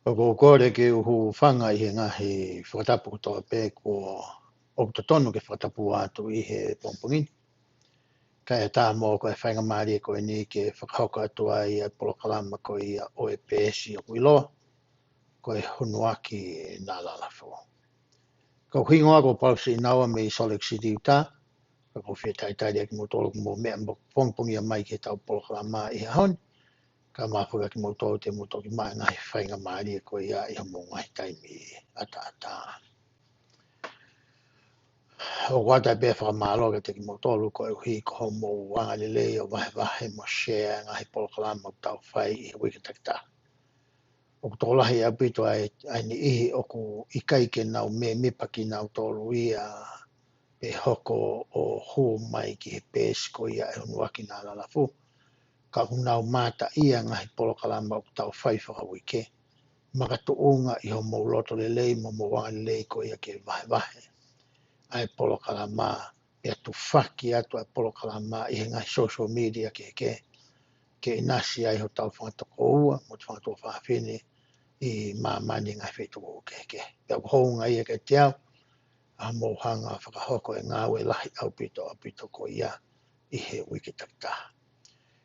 O ko kore ke uhu whanga i he ngahi whakatapu toa pē ko o to tonu ke whakatapu atu i he pongpongini. Ka e tā mō ko e whainga maari ko e ni ke whakahoka atua i a polokalama ko i a o e pēsi o kuiloa ko e hunuaki nā lalafo. Ka hingoa ko pausi i nawa me i Salt Lake City uta, ka ko whia taitari aki mo tolu mo mea mo pongpongi a mai ke tau polokalama i ha honi, ka mafuga ki mo tolu te mo toki mai ngahi whainga maari ko i a iha mo ngahi taimi ata ata. O wata be whakamalo ke te ki mo tolu ko e hui ko mo wanga lele o wahe mo share ngahi polokalama o tau whai i wiki takta. O ku tolahi a pito ai ni ihi o ku ikai ke nau me mipa ki nau tolu ia e hoko o hu mai ki he pēs ko ia e unuaki nā lalafu. Ka unau mata ia ngahi polokalama o tau whai whakawike. Makatu unga i ho mo loto lelei mo wanga lelei ko ia ke wahe. Ai polokalama e atu whaki atu ai polokalama i he ngahi social media ke inasi ai ho tau whangatoko ua mo te whangatoko whawhine i mamani ngai whetoko ke. Pea hounga ia ke te au a mo hanga whakahoko e ngāwe lahi au pito ko ia i he wiki takta.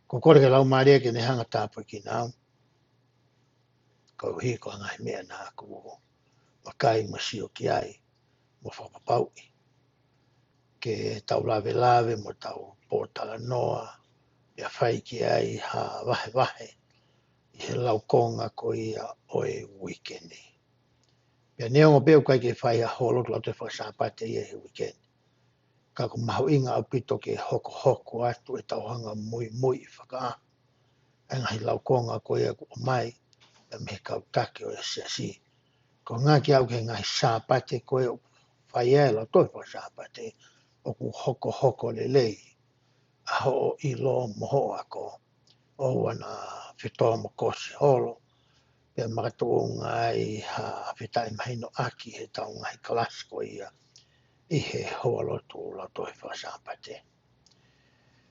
Ko kore ke lau maria ke ne hanga tāpui ki nau. Ko hi ko ngai mea nā ku wakai masio ki ai mo whakapau i. Ke tau lawe mo tau pōtala noa pia whai ki ai ha wahe i he laukonga ko ia o e weekendi. Pia neongo peo kai ke whai a holo lau te whakasapate i he weekend. Ka ku mahu inga au pito ke hoko atu e tauhanga mui whaka. Ngahi laukonga ko ia ku o mai e me kau take o e siasi. Ko ngā ki au ke ngahi sāpate ko e whai e lau toi whakasapate o ku hoko lelei. Aho o ilo moho ako o wana whitoa mo kosi holo. Pea makatu o ngai ha whitai mahino aki he tau ngai kalasko ia i he hoa lotu la tohi whasapate.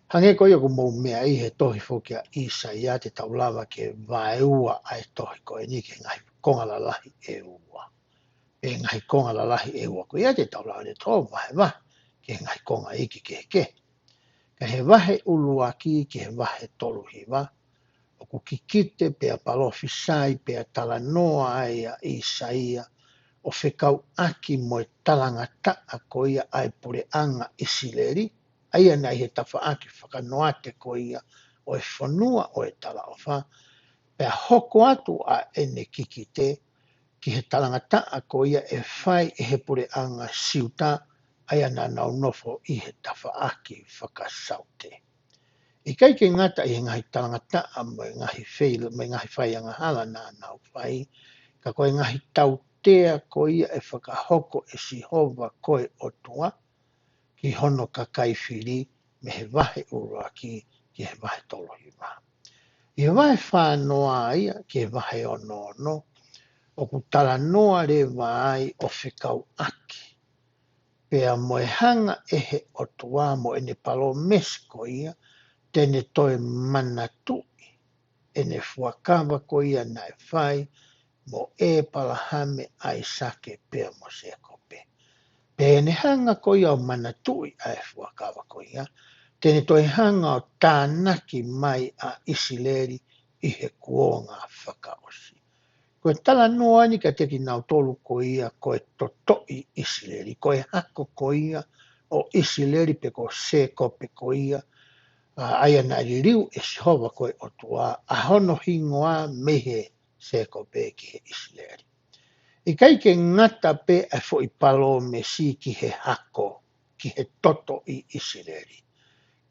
Hange ko ia ku mou mea i he tohi whoki a isa ia te tau lava ke vai ua ai tohi ko e ni ke ngai kongala lahi e ua. E ngai kongala lahi e ua ko ia te tau lava ne tō vai ke ngai konga iki ke. Ka he wahe uluaki ke he wahe tolu hiwa. O ku kikite pea palofi sai pea tala noa ai a isaia o whekau aki mo e talanga taa ko ia ai pure anga isileri aia nei he tawha aki whakanoate ko ia o e whanua o e tala ofa pea hoko atu a ene kikite ki he talanga taa ko ia e whai e he pure anga siuta aia na nau nofo i he tawha aki whakasaute. I kai ke ngata i ngahi talangata mo ngahi whaila me ngahi whaianga hala nā nau whai, ka koe ngahi tau tea ko ia e whakahoko e sihova koe o tua, ki hono ka kaiwhiri me he wahe uraki ki he wahe tolohiwa. I he wahe whanoa ia ki he wahe ono, o ku tala noa le vai o whekau aki. Pea mo e hanga e he o tua mo e ne palo mesko ia, tene toe mana tui, e ne fuakawa ko ia na e whai, mo e palahame ai sake pea mo se kope. Pe ne hanga ko ia o mana tui ai fuakawa ko ia, tene toe hanga o tānaki mai a isileri i he kuonga whakaosi. Ko e tala noa ni ka teki nau tolu ko ia ko e totoi isileri, ko e hako ko ia o isileri pe ko se kope ko ia, aia na riu e sihova koe o tua a hono hingoa mehe se ko pe ki he isileri. I kai ke ngata pe e fo i palo me si ki he hako, ki he toto i isileri.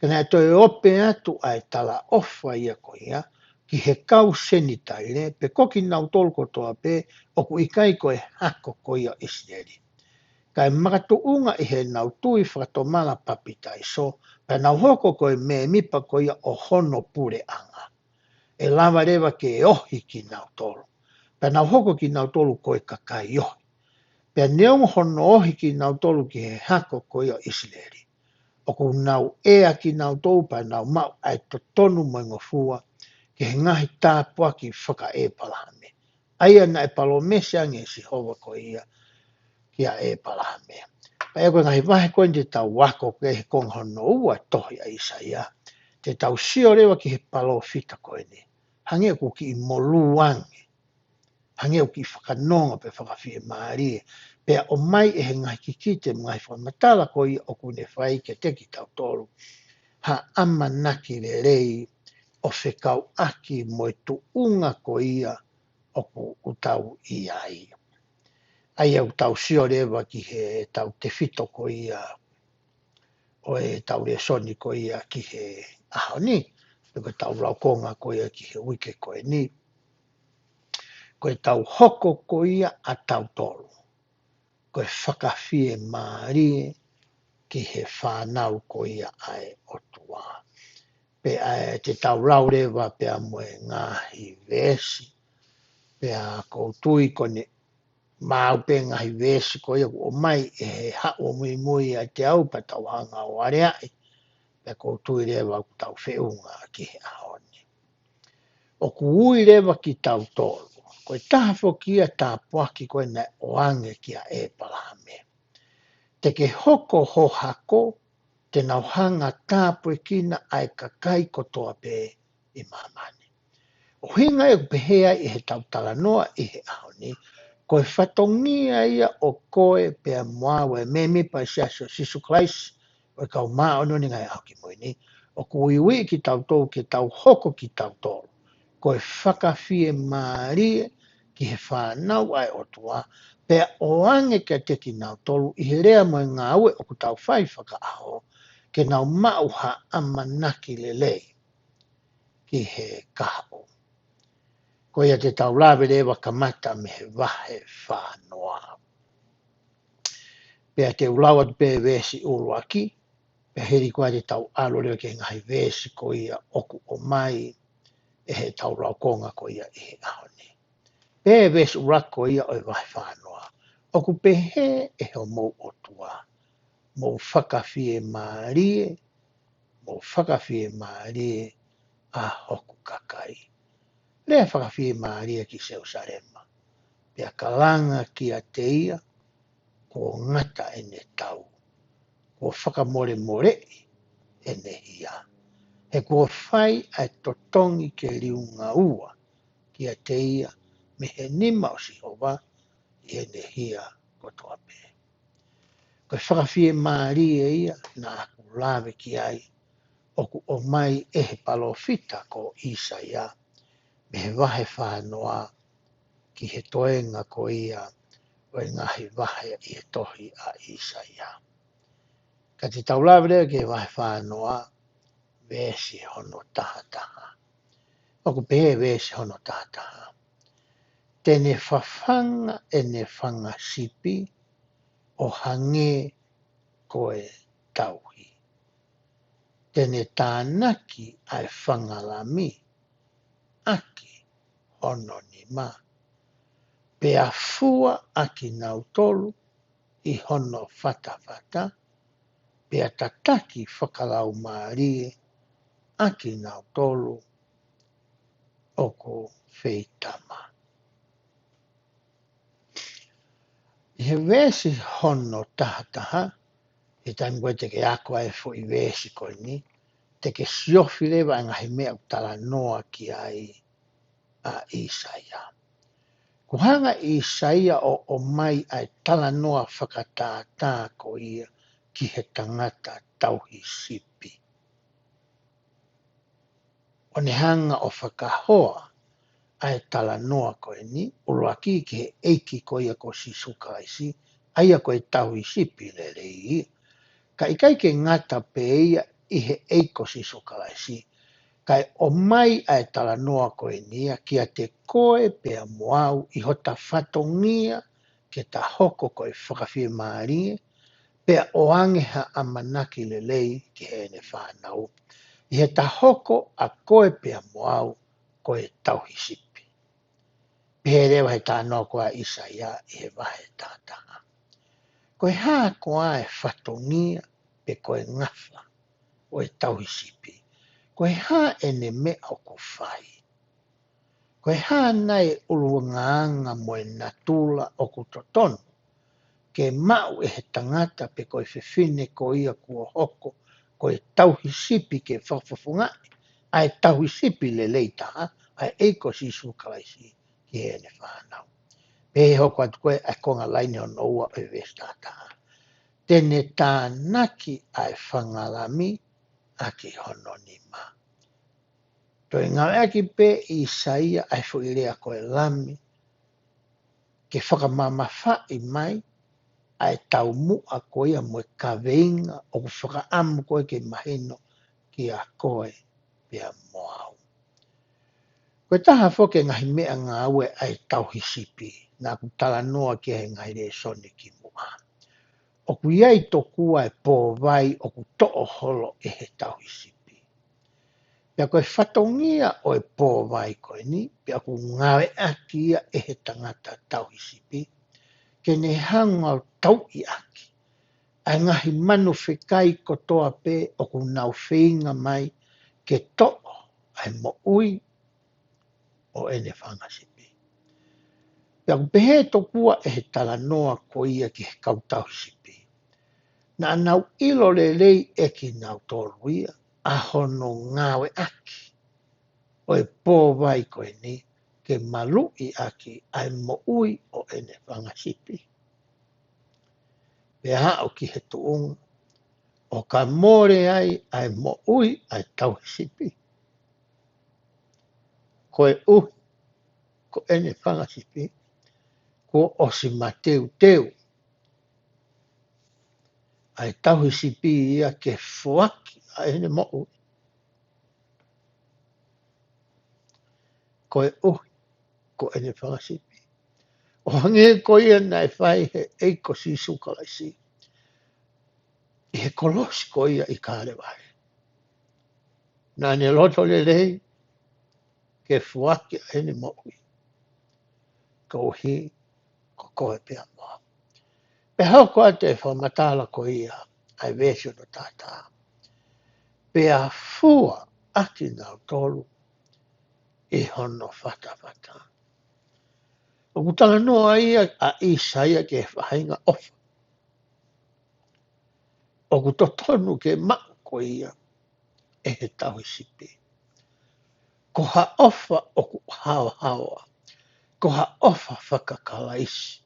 Kena e toi ope atu ai tala ofa ia ko ia, ki he kau senitaile, pe koki nau tolko toa pe, oku i kai koe hako ko ia isileri. Kai makatu unga i he nau tui whakatomala papitai so, pe nau hoko koe me mipa ko ia o hono pure anga. E lava rewa ke e ohi ki nau tolu. Pe nau hoko ki nau tolu koe kakai ohi. Pe neong hono ohi ki nau tolu ki he hako ko ia isileri. Oku nau ea ki nau tolu pa nau mau ai to tonu mo ngofua, ki he ngahi tāpua ki whaka e palahame. aia na e palo mese ange si hova ko ia kia e palaha mea. Pai koe ngahi wahe koe te tau wako ke he kong hono ua tohi a Isaia. Te tau sio rewa ki he palo fita koe ni. Hange ku ki i molu ange. Hange ku ki i whakanonga pe whakawhie maari. Pea o mai e he ngahi ki kite ngahi whamatala koe i oku ne whai ke te ki tau tolu. Ha ama naki le rei o whekau aki mo e tu unga ko ia oku utau i ai. Ai au tau sio rewa ki he tau te fito ko ia o e tau rea soni ko ia ki he aho ni. Ko tau laukonga ko ia ki he wike ko e ni. Ko tau hoko ko ia a tau tolu. Ko e whakawhie maari ki he whanau ko ia ai o tua. Pe te tau lau rewa pe a moe ngahi vesi. Pe a koutui ko ne mau pe ngahi vesi ko ia o mai e he hao mui mui a te au pa tau hanga o areai. Pe koutui rewa ku tau whiunga ki he ahoni. O kuui rewa ki tau tolu. Ko e taha whokia tā puaki koe nei oange ki a e palahame. Te ke hoko ho hako, te nauhanga tāpue kina ai kakai kotoa pe i mamani. O hinga e pehea i he tau talanoa i he ahoni, koe whatongia ia o koe pe a moawe me me pa siaso sisu klaisi, o kau maa ono ni ngai au ki moini, o kuiwi ki tau tolu ki tau hoko ki tau tolu. Koe whakawhie maarie ki he whanau ai o tua, pe o ange ke te ki nau tolu i he rea mo ngā ue o ku tau whai whaka aho, ke nau mauha amanaki le lei ki he kaho. Ko ia te tau lawe rewa kamata me he wahe whanoa. Pea te ulawa pe vesi uruaki, pe heri koa te tau alo rewa ke ngahi vesi ko ia oku o mai, e he tau raukonga ko ia i he ahoni. Pe vesi urako ia o i wahe whanoa. Oku pe he e ho mou o tua. Mou whakawhie maarie, mou whakawhie maarie a hoku kakai. Lea whakawhie maarie ki Seusarema. Pea kalanga ki a te ia, ko ngata e ne tau. Ko whakamore more e ne ia. He ko whai ai totongi ke riunga ua ki a te ia me he nima o Sihova i e ne hia kotoa pe. Ko whakawhie maarie ia na aku lawe ki ai oku o mai e he palofita ko Isaia me he wahe whanoa ki he toenga ko ia o e ngahi wahe i he tohi a Isaia. Ka te taulawere ke wahe whanoa vesi hono taha taha. Oku pehe vesi hono taha taha. Tene whawhanga e ne whanga sipi o hange koe tauhi. Tene tānaki ai whangalami aki hono ni ma. Pea fua aki nautolu i hono whatawhata, pea tataki whakalau maarie aki nautolu oko wheitama. I he vesi hono taha taha, i taimi koe te ke ako ai fo i vesi koe ni, te ke siofi lewa ngahi mea utala noa ki ai a Isaia. Kuhanga Isaia o mai ai tala noa whakatātā ko ia ki he tangata tauhi sipi. O ne hanga o whakahoa ai tala noa koe ni, uruaki ki he eiki ko ia ko sisukaisi, aia koe tauhi sipi le rei. Ka ikai ke ngata pe ia i he eiko sisukaisi, kai o mai ai tala noa koe nia kia te koe pe a moau i hota whatongia ke ta hoko koe whakawhie maarie, pe o angeha a manaki le lei ki he ne whanau. I he ta hoko a koe pe a moau koe tauhi sipi. Pe rewa he tā noa koa Isaia i he wahe tātanga. Koe hā koa e whatongia pe koe ngawha o e tauhi sipi. Koe hā e ne mea o ko whai. Koe hānai uluanganga mo e natula o kutotonu, ke mau e he tangata pe koe whiwhine ko ia kua hoko, koe tauhisipi ke whawhawhungai, ai tauhisipi le leitaha, ai eiko si sukalaisi ki e ne whanau. Pe he hoko atu koe ai konga laine o noua e vestataha. Tene tā naki ai whangalami a ki hono ni ma. Toi ngau aki pe i saia ai fuirea koe lami, ke whakamamawha i mai, ai tau mua koe a moe kaweinga o ku whakaamu koe ke mahino ki a koe pia moau. Koe taha whoke ngahi mea ngā ue ai tau hisipi, nā ku tala noa ki he ngahi re sone ki mua. O ku iai tokua e pō vai o ku to'o holo e he tau hisipi. Pea koe whatongia o e pō vai koe ni, pea ku ngawe aki ia e he tangata tau hisipi, ke ne hanga o tau i aki. Ai ngahi manu whikai kotoa pe o ku nau whiinga mai ke to'o ai mo ui o ene whangasipi. Pea ku pehe tokua e he tala noa ko ia ki he kautau hisipi. Na nau ilo le lei e ki nau tōruia a hono ngawe aki. O e pō vai koe ni ke malu i aki ai mo ui o ene whangasipi. Pea o ki he tuunga. O ka more ai mo ui ai tau hisipi. Koe ko ene whangasipi, ko osi mateu teu. Ai tau hisipi ia ke fuaki a ene mo ui. Koe ko ene whangasipi. O hange ko ia nai whai he eiko si sukalaisi. I he kolosi ko ia i kāre wale. Nā ne loto le lei, ke fuaki a ene mo ui. Ko hi, ko koe pia moa. Pe hau koa te whamatala ko ia, ai vesio no tātā. Pe a fua ati nau tolu, i hono whata. O kutala noa ia a isaia ke whahinga ofa. O kutotonu ke mau ko ia, e he tau sipi. Ko ha ofa o ku hawa. Ko ha ofa whakakalaisi.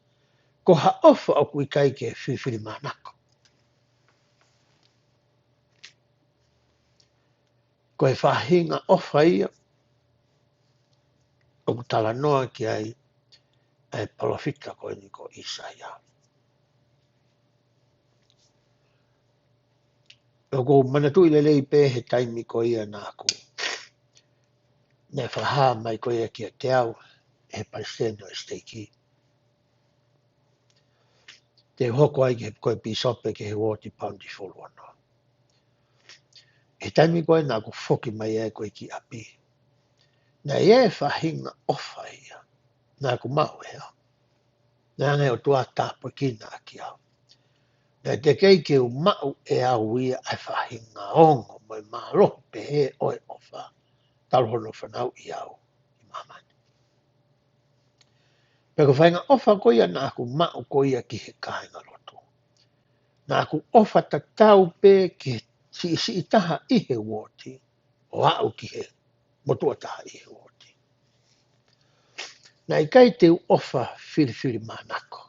Ko ha ofa o ku ikai ke whiwhiri manako. Ko e whahinga ofa ia, o kutala noa ki ai palofika ko ni ko isaia. O ko manatui le lei pe he taimi ko ia nāku. Ne whaha mai ko ia ki a te au, he palestino e steiki. Te hoko ai ke koe pisope ke he woti paundi fulu ano. He taimi koe nāku whoki mai e koe ki api. Na e whahinga ofa ia, nāku mau hea. Nā ngai o tua tāpua ki nā ki au. Na te kei ke u mau e au ia ai whahinga ongo mo e malo pe he oe ofa. Talohono whanau i au i mamani. Peko whainga ofa ko ia nāku mau ko ia ki he kāinga loto. Nāku ofa ta tau pe ki si itaha i he woti, o au ki he motua taha i he woti. Na i kai te ofa whiriwhiri manako.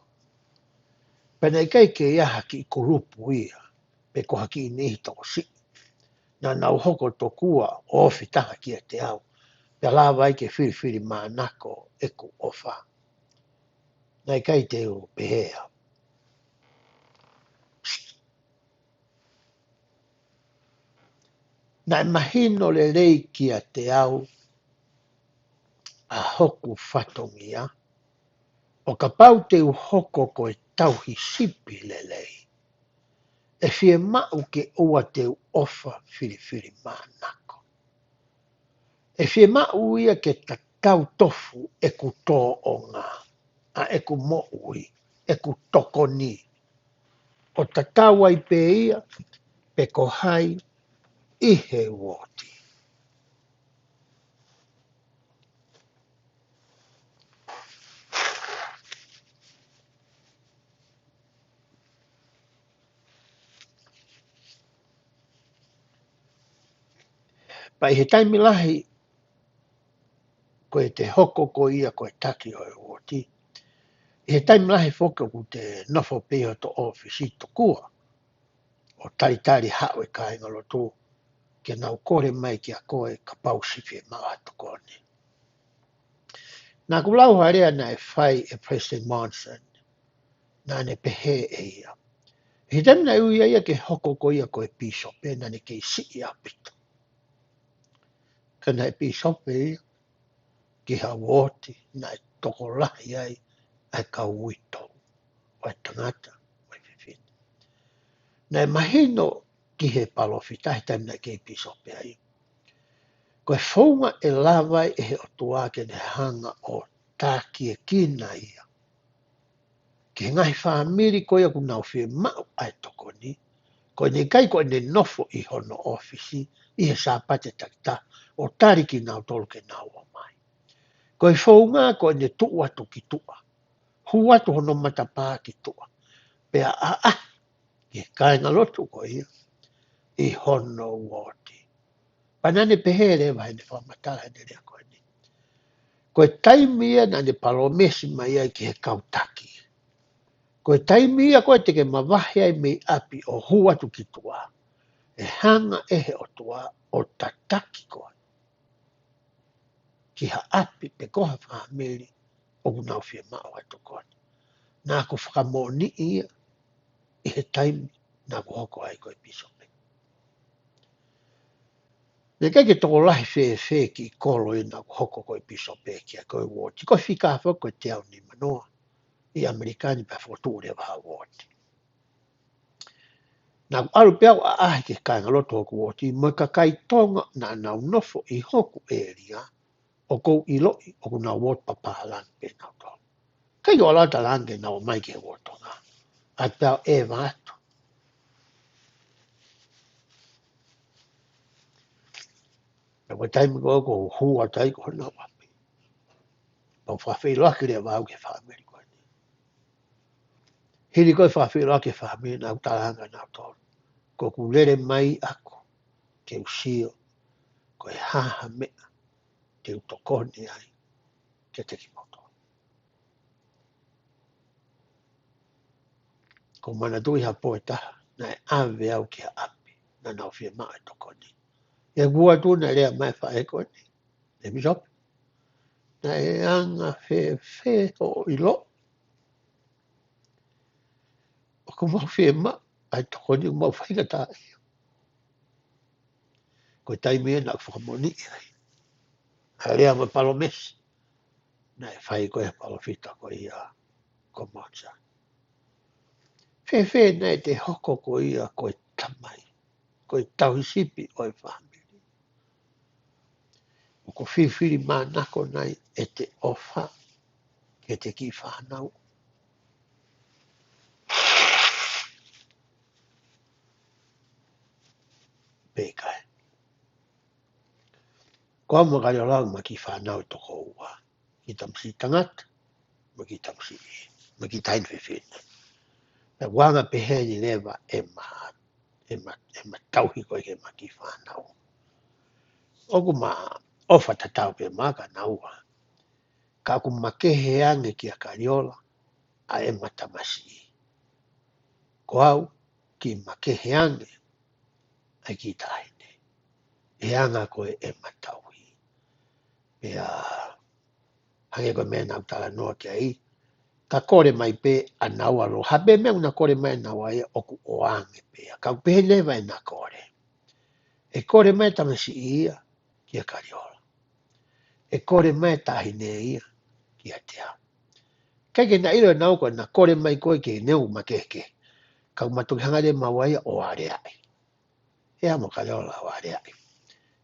Pena i kai ke iaha ki kurupu ia, pe ko haki i nehi toko si. Na nau hoko tokua o ofi taha ki a te au. Pea la vai ke whiriwhiri manako e ku ofa. Na i kai te o pehea. Na mahino le lei ki a te au a hoku whatongia. O ka pau te u hoko ko e tauhi sipi le lei. E fie mau ke ua te u ofa whiriwhiri manako. E fie mau ia ke ta tau tofu e ku tō o ngā. A e ku mo ui, e ku toko ni. O ta tau ai pe ia, pe ko hai i he woti. Pa i he taimi lahi koe te hoko ko ia koe taki o e uoti. I he taimi lahi foka ku te nofo peo to ofisi to kua. O tari hao e ka inga lotu. Ke nau kore mai ki a koe ka pausifi e maa to kone. Nā kulau harea na e whai e President Monson. Nā ne pehe e ia. He taimi na ui ia ke hoko ko ia koe pisope na ne ke si ia pito. Ka na e pisope ia. Ki ha woti na e toko lahi ai ai ka uito. Wai tangata. Wai whiwhini. Na e mahino ki he palofita he taimi na ke pisope ai. Koe whaunga e lawai e he otua ke ne hanga o tāki e kina ia. Ki ngahi whaamiri koe aku nau whie mau ai toko ni. Koe ne kai koe ne nofo i hono ofisi i he sāpate takita o tariki nau tolu ke nau o mai. Koe whaunga koe ne tuu atu ki tua. Hu atu hono matapā ki tua. Pea ke kāinga lotu koe ia i hono woti. Panane pehere vai ne whamatala ne rea koe ni. Koe taimia na ne palomesi mai ai ki he kautaki. Koe taimia koe te ke mawahi ai mei api o huatu ki tua. E hanga ehe o tua o tataki koe. Ki ha api pe koha whaamiri o kunau whie mao ato koe. Nā ko whakamoni ia i he taimi nā ko hoko ai koe pisope. Ne kai ke toko lahi whee ki kolo i nā ko hoko koe pisope ki a koe woti. Koe whika hawha koe te au ni manoa. I Amerikani pa whotore waha woti. Nā ku aru peau a ahi ke kāinga loto hoku woti. Mo ka kai tonga nā nau nofo i hoku area o kou i loi o ku nā wot papahalang pe nau tō. Kai o alata lange nā o mai ke wotonga. A peau e vātu. E wa taimi ko hua tai ko nā wapi. Pau whawhi loaki rea wau ke whamiri koe ni. Hiri koe whawhi loaki whamiri nā utalanga nā tō. Ko ku lere mai ako. Ke usio. Koe haha mea. Te utokoni ai. Ke te kimoto. Ko mana tui ha poe taha. Na e ave au ki a api. Na nau whia maa e tokoni. E gua tu na rea mai whae koe ni. E misop. Na e anga whe o ilo. O ko mau whia maa. Ai tokoni o mau whainga tae. Koe taimi e na whakamoni ai. A rea ma palomesi. Na e whai koe palofita koe ia. Ko mocha. Whe na e te hoko koe ia koe tamai. Koe tauhisipi oi whamiri. O ko whiwhiri mānako nei e te ofa ke te ki whanau. Pēkai. Koa mo kare o lau ma ki whanau toko ua. Ki tamsi tangata, ma ki tamsi i. Ma ki tain whiwhiri. Na wanga pehe ni lewa e ma tauhi koe ke ma ki whanau. Oku ma ofa tatau pe maka naua. Ka ku makehe ange ki a kariola a e matamasi. Ko au ki makehe ange ai ki tahine. E anga koe e matauhi. Pea hange koe mea nau tala noa ki ai. Ka kore mai pe a nau alo. Habe mea una kore mai nau ai oku o ange pea. Ka upehe lewa e na kore. E kore mai tamasi ia ki a kariola. E kore mai tahine ia ki a tea. Kei na ilo nau koe na kore mai koe ke neu makeke. Ka umatuki hangare mawaia o areai. E amo kariola o areai.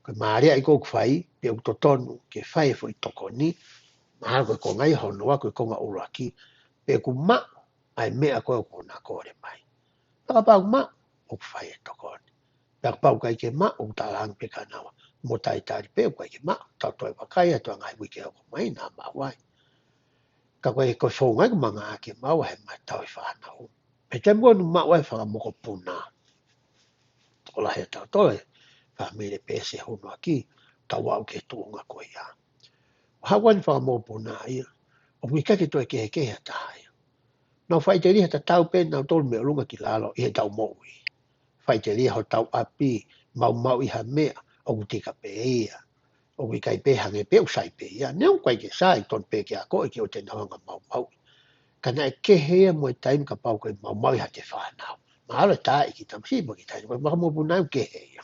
Koe ma areai koe kwhai, pe utotonu ke whai fo i toko ni. Maha koe ko ngai honua koe konga uraki. Pe ku ma ai mea koe ko na kore mai. Paka pau ma o kwhai e toko ni. Paka pau kai ke ma o talang pe kanawa. Mo tai tari pe o kai ke ma. Tau toi wakai ato ngai wike o mai na mawai. Ka koe ko so ngai ko mga ake mau he mai tau i whanau. Pe te mua nu mau e whakamoko puna. Ola he tau toi. family pe se hono aki tawa ke tuonga ko ia hawan fa mo puna ia o mi ka ke to ke ta ia no fai te ria ta tau pe na tol me lunga ki lalo e tau mo i fai te ria ho tau api mau i ha mea o te ka pe ia o mi kai pe hange pe usai pe ia ne un kai ke sai ton pe ke a ko ke o te na mau kana e ke he mo time ka pau ko mau i ha te fa na ma ala ta i ki tam si mo ki ta mo mo puna ke he ia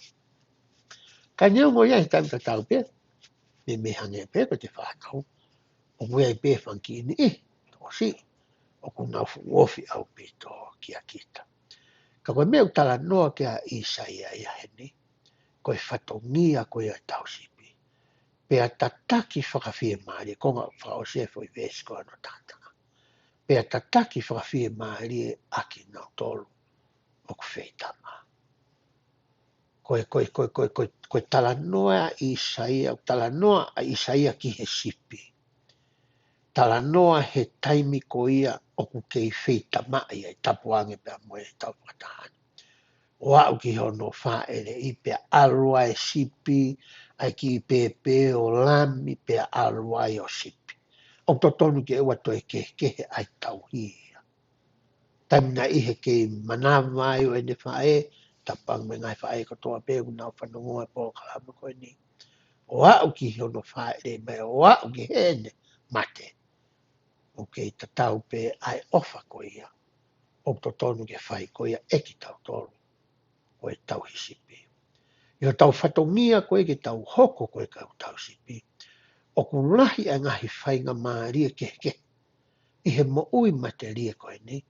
ka ne mo ia time ka tau pe me hange pe ko te fa na o mo ia pe fan ki ni o si o kuna fuofi au pito ki a kita. Ka koe meu tala noa ke a Isaia ia heni, koe whatongia koe a tausipi. Pe a tataki whakawhie maari, konga whaosefo i vesko ano tātanga. Pe a tataki whakawhie maari e aki nau tolu o ku wheitama. Koe tala noa a Isaia, tala noa a Isaia ki he sipi. Tala noa he taimi ko ia o ku kei wheitama ia i tapuange pe a moe tau patahani. O au ki hono whaere i pe alua e sipi, ai ki pepe o lami pe alua o sipi. O totonu ke ewa toi ke ai tauhia. Tamina ihe ke manawa ai o ene whae, tapang me ngai whae ko toa pe unau whanongoa po kalama koe ni. O au ki hono whaere me o au ki hene mate. O ke tatau pe ai ofa ko ia. O totonu ke whai ko ia eki tau tolu. O e tau hisipi. Ia tau whatongia koe ke tau hoko koe kau tau sipi. O ku lahi a ngahi whainga maaria ke. I he mo ui materia koe ni.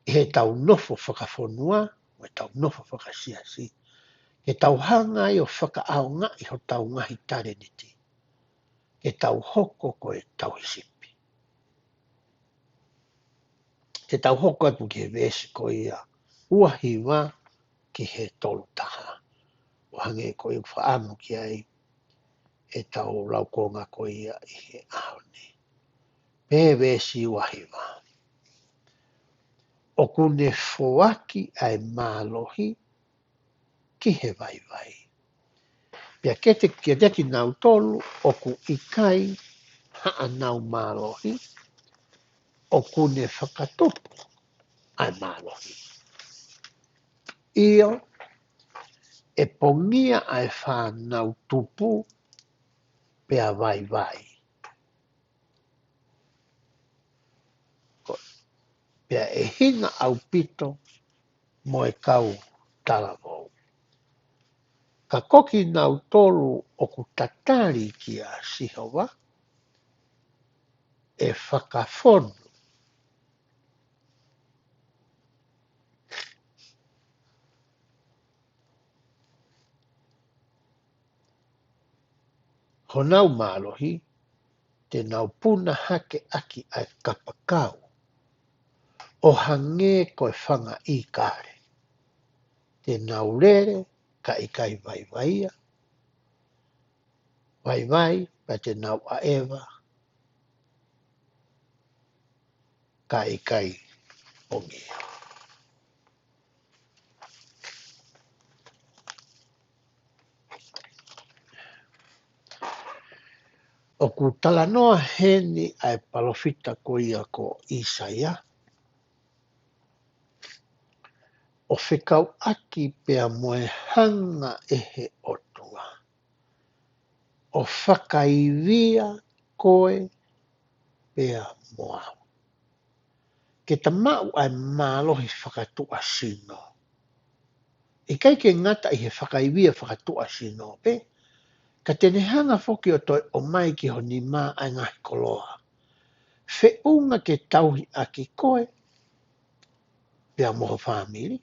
I he tau nofo whakafonua, o e tau nofo whakasiasi. Ke tau hanga i o whakaao ngā i ho tau ngahi tare niti. Ke tau hoko koe tau hisipi. Ke tau hoko atu ke vesi koe ia. Uahiwa ki he tolu taha. O hange koe whaamu ki ai. E tau laukonga ko ia i he aone. Pewe si wahiwa. O kune foaki ai mālohi ki he vai. Pia kete kia teki nau tolu o ku ikai haa nau mālohi o kune whakatupu ai mālohi. Io e pongia ai whanau tupu pia vai. Pia e hinga au pito mo e kau talavou. Ka koki nau tolu o ku tatari ki a sihowa e whakafonu. Ho nau mālohi te nau puna hake aki ai kapakau o hange koe whanga i kāre. Te nau rere ka ikai vai pa te nau aewa ka ikai o ngia. O ku talanoa heni ai palofita ko ia ko Isaia. O whikau aki pea moe hanga e he otua. O whakaivia koe pea moau. Ke ta mau ai mālohi whakatua sino. I kai ke ngata i he whakaivia whakatua sino pe, ka tene hanga whoki o toi o mai ki ho ni mā ai ngahi koloa. Whiunga ke tauhi aki koe, pea moho whamiri,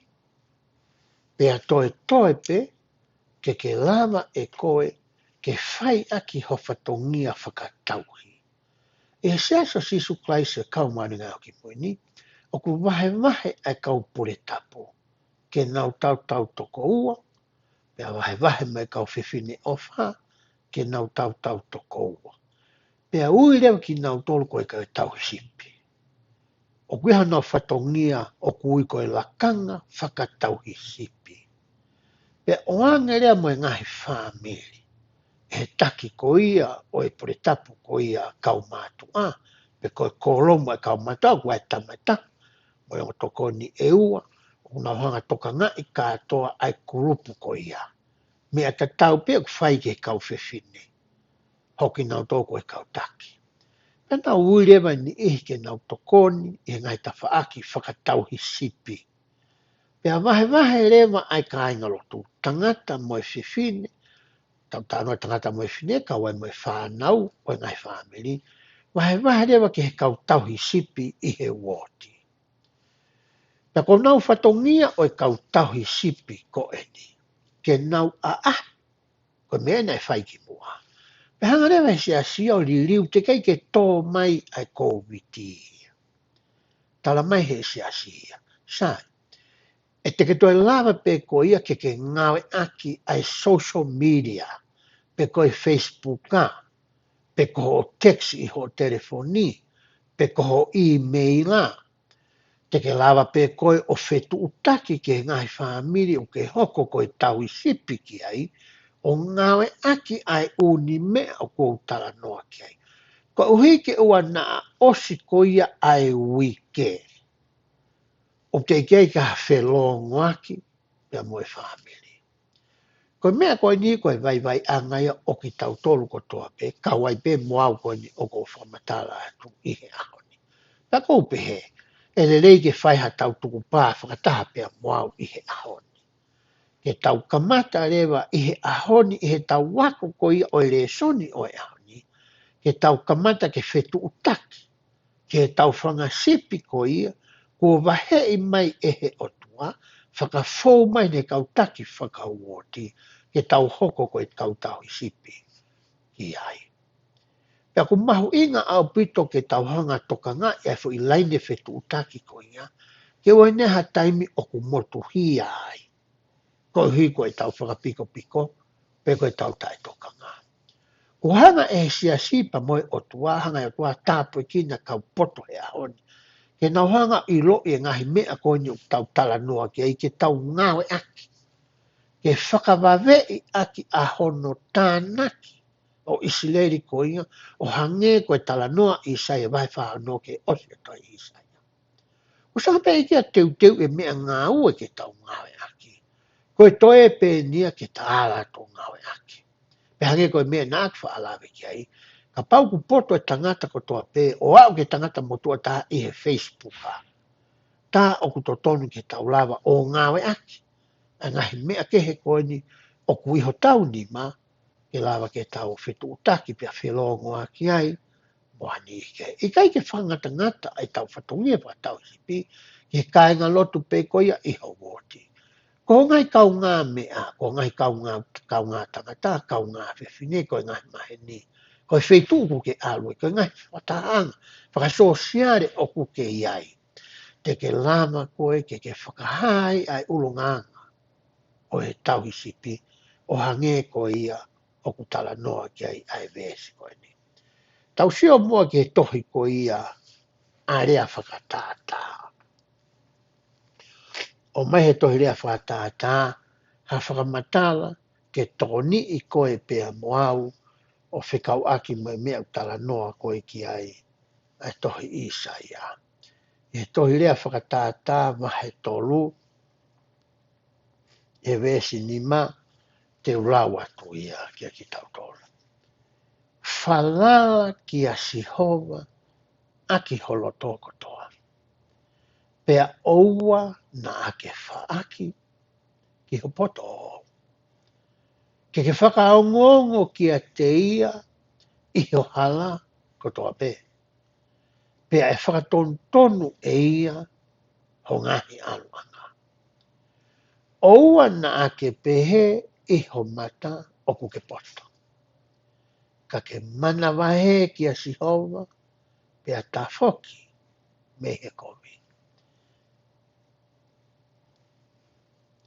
pea toe pe, ke lava e koe, ke whai aki ho whatongia whakatauhi. E seasa sisu klaise kau mani ngā ki pui ni, o ku wahe ai kau pure tapu. Ke nau tau toko ua, pea wahe mai kau whiwhine o wha, ke nau tau toko ua. Pea ui reo ki nau tolu koe kau tau sipi. O kuiha nau whatongia o kui koe lakanga whakatauhi sipi. o anga rea mo ngahi family. E taki ko ia o e pore tapu ko ia kaumatu pe ko kolomo e kaumatu ko e tamata mo e toko ni e ua una hanga toka ngai katoa ai kurupu ko ia me a tau pe ko fai ke kau fefine hoki nau toko e kau taki pena uirewa ni ke nau tokoni e ngai tafaaki whakatau hisipi pea vahe rewa ai ka ainga lotu tangata mo e fefine tau tangata mo e fine ka wai mo e whanau o e ngai family vahe rewa ke he kau tau hisipi i he woti na ko nau whatongia o e kau tau hisipi ko eni ke nau ko mea nei whai ki mua pe hanga rewa se asia o liu te kei ke tō mai ai COVID tala mai he se asia sai e te ke toi lava pe ko ia ke ngawe aki ai social media pe ko e Facebook pe ko ho text i ho telefoni pe ko ho email te ke lava pe koe o fetu utaki ke ngai family o ke hoko koe tau i sipi ki ai o ngawe aki ai uni mea o kou tala noa ki ai. Ko uhi ke ua na osi ko ia ai wike. O te kei ka whelongo aki pia moe family. Ko mea koe ni koe vai angaia o ki tau tolu ko toa pe kawai pe moau koe ni o kou whamatala atu i he ahoni. Ta kou pe he. E le rei ke whai ha tau tuku pā whakataha pia moau i he ahoni. Ke tau kamata rewa i he ahoni i he tau wako ko ia o le soni o e ahoni. Ke tau kamata ke whetu utaki. Ke tau whanga sipi ko ia ko wahe i mai e he otua whakafou mai ne kau taki whakauoti ke tau hoko ko e kau tau i sipi i ai. Pea ku mahu inga au pito ke tau hanga toka ngā e fu i laine whetu utaki ko ia ke oi neha taimi o ku motu hi ai. Ko hui ko e tau whakapiko piko, pe ko e tau tai toka ngā. Ko hanga e sia sipa moe o tua, hanga e tua tāpoi kina kau poto he ahoni. Ke nau hanga i lo i ngahi mea ko ni o tau tala noa ki ai ke tau ngawe aki. Ke whakawawe i aki ahono tānaki o isileri ko inga, o hange ko e tala noa i sai e vai whahano ke osi e toi i sai. Usanga pe ikia teu e mea ngā ue ke tau ngawe aki. Koe toe pe nia ke taala tō ngawe aki. Pe hange koe mea nāk whaalawe ki ai. Ka pau ku poto e tangata ko toa pe o au ke tangata motua tā i he Facebook a. Tā o ku totonu ke tau lava o ngawe aki. A ngahi mea ke he koe ni o ku iho tau ni ma ke lava ke tau whetu utaki pia whelongo aki ai. Moani ike. I kai ke whangata ngata ai tau whatongia pa tau sipi ke kāinga lotu pe koia iho woti. Ko ngai kau ngā mea, ko ngai kau ngā tangata, kau ngā whewhine, ko ngai mahe ni. Ko e wheituku ke aloi, ko ngai whataanga, whakasosiare o ku ke iai. Te ke lama koe, ke whakahai ai ulunganga o he tau hisipi, o hange ko ia o ku tala noa ki ai vesi koe ni. Tau sio mua ke tohi ko ia a rea whakatātā. O mai he tohi rea whakatātā, ha whakamatala ke toni i koe pea moau o whikau aki mai mea tala noa koe ki ai tohi isa ia. E tohi rea whakatātā mahe tolu e vesi ni ma te urau atu ia ki a ki tau tolu. Whalala ki a sihova aki holo toko toa. Pea oua na ake whaaki ki hopoto o. Ke whakaongongo ki a te ia i ho hala ko toa pe. Pea e whakatontonu e ia ho ngahi aluanga. Oua na ake pehe i ho mata o kuke poto. Ka ke mana wahe ki a sihova pea ta foki me he komi.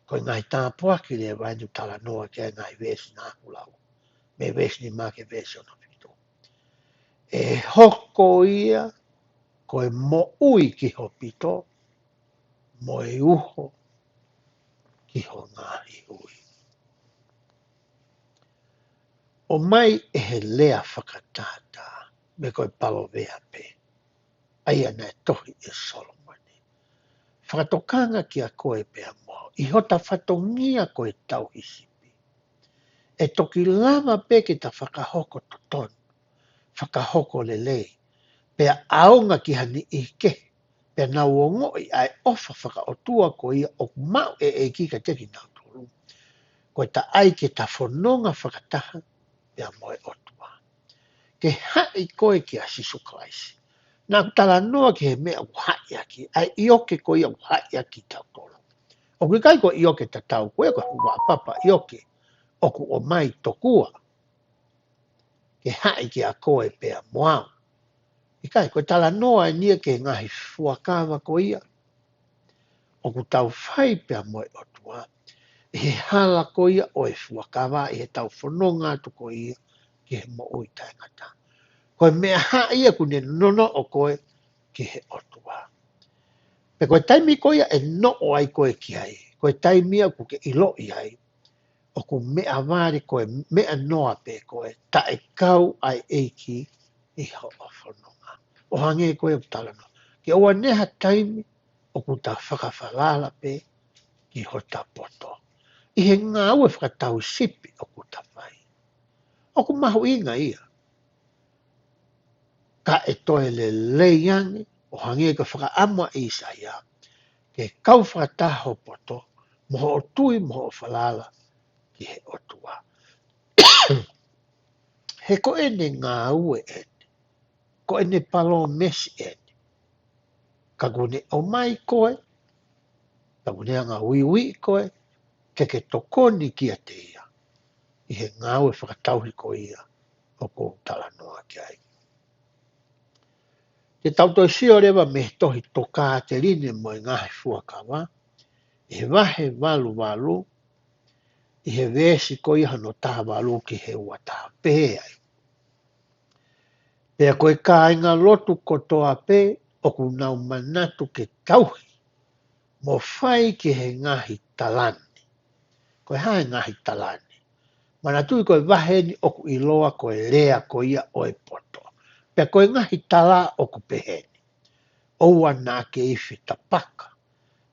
Ko ngai tāpua ki le wainu tala noa ki a ngai vesi nā kulau. Me vesi ni ma ke vesi ono pito. E hoko ia ko e mo ui ki ho pito, mo e uho ki ho ngahi ui. o mai e he lea whakatata me koe palo vea pe. Aia nei tohi e Solomoni. Whakatokanga ki a koe pea moa. I hota whatongia koe tau hisipi. E toki lava pe ki ta whakahoko to tonu. Whakahoko le lei. Pea aonga ki hani ike. Pea na uongoi ai ofa whakaotua ko ia o mau e kika teki nau tolu. Koe ta ai ke ta whanonga whakataha pea moe otua. Ke hai koe ki a sisu klaisi. Nā tala noa ki he mea uhai aki, ai ioke ko ia uhai aki tau tolo. O kui kai ko ioke ta tau koe ko hua papa ioke, o ku o mai tokua, ke hai ki a koe pea moau. I kai ko tala noa e nia ke ngahi fuakawa ko ia, o ku tau whai pea moe o tua, he hala ko ia o e fuakawa, he tau whanonga tu ko ia, ki he mo ui taingata. Koe mea hai ia ku ne nono o koe, ki he otua. Pe koe taimi ko ia e no o ai koe ki ai. Koe taimi a ku ke ilo i ai. O ku mea wāre koe mea noa pe koe ta e kau ai eiki i ho o whanonga. O hange koe o talano. Ke oa neha taimi o ku ta whakawhalala pe ki ho ta poto. I he ngā ue whakatau sipi o ku ta whai. O ku mahu inga ia. Ka e toe le leiangi o hange koe whakaamua i sa ia. Ke kau whakataho poto, moho o tui, moho o whalala, ki he otua. He ko ene ngā ue ene, ko ene palo mesi ene. Ka gune o mai koe, ka gune a ngā uiwi koe, ke tokoni ki a te ia. I he ngā ue whakatauhi ko ia, o ko tala noa ki ai. Te tautoi sio rewa me tohi toka te line mo i ngahe fuakawa, i he wahe walu walu, i he vesi ko iha no taha walu ki he ua taha pehe ai. Pea koe ka inga lotu kotoa pe, o ku nau manatu ke tauhi, mo whai ki he ngahi talani. Koe hae ngahi talani. Manatui koe waheni o ku iloa koe lea ko ia o e poto. Pea koe ngahi tala o ku peheni. Oua nā ke iwi tapaka.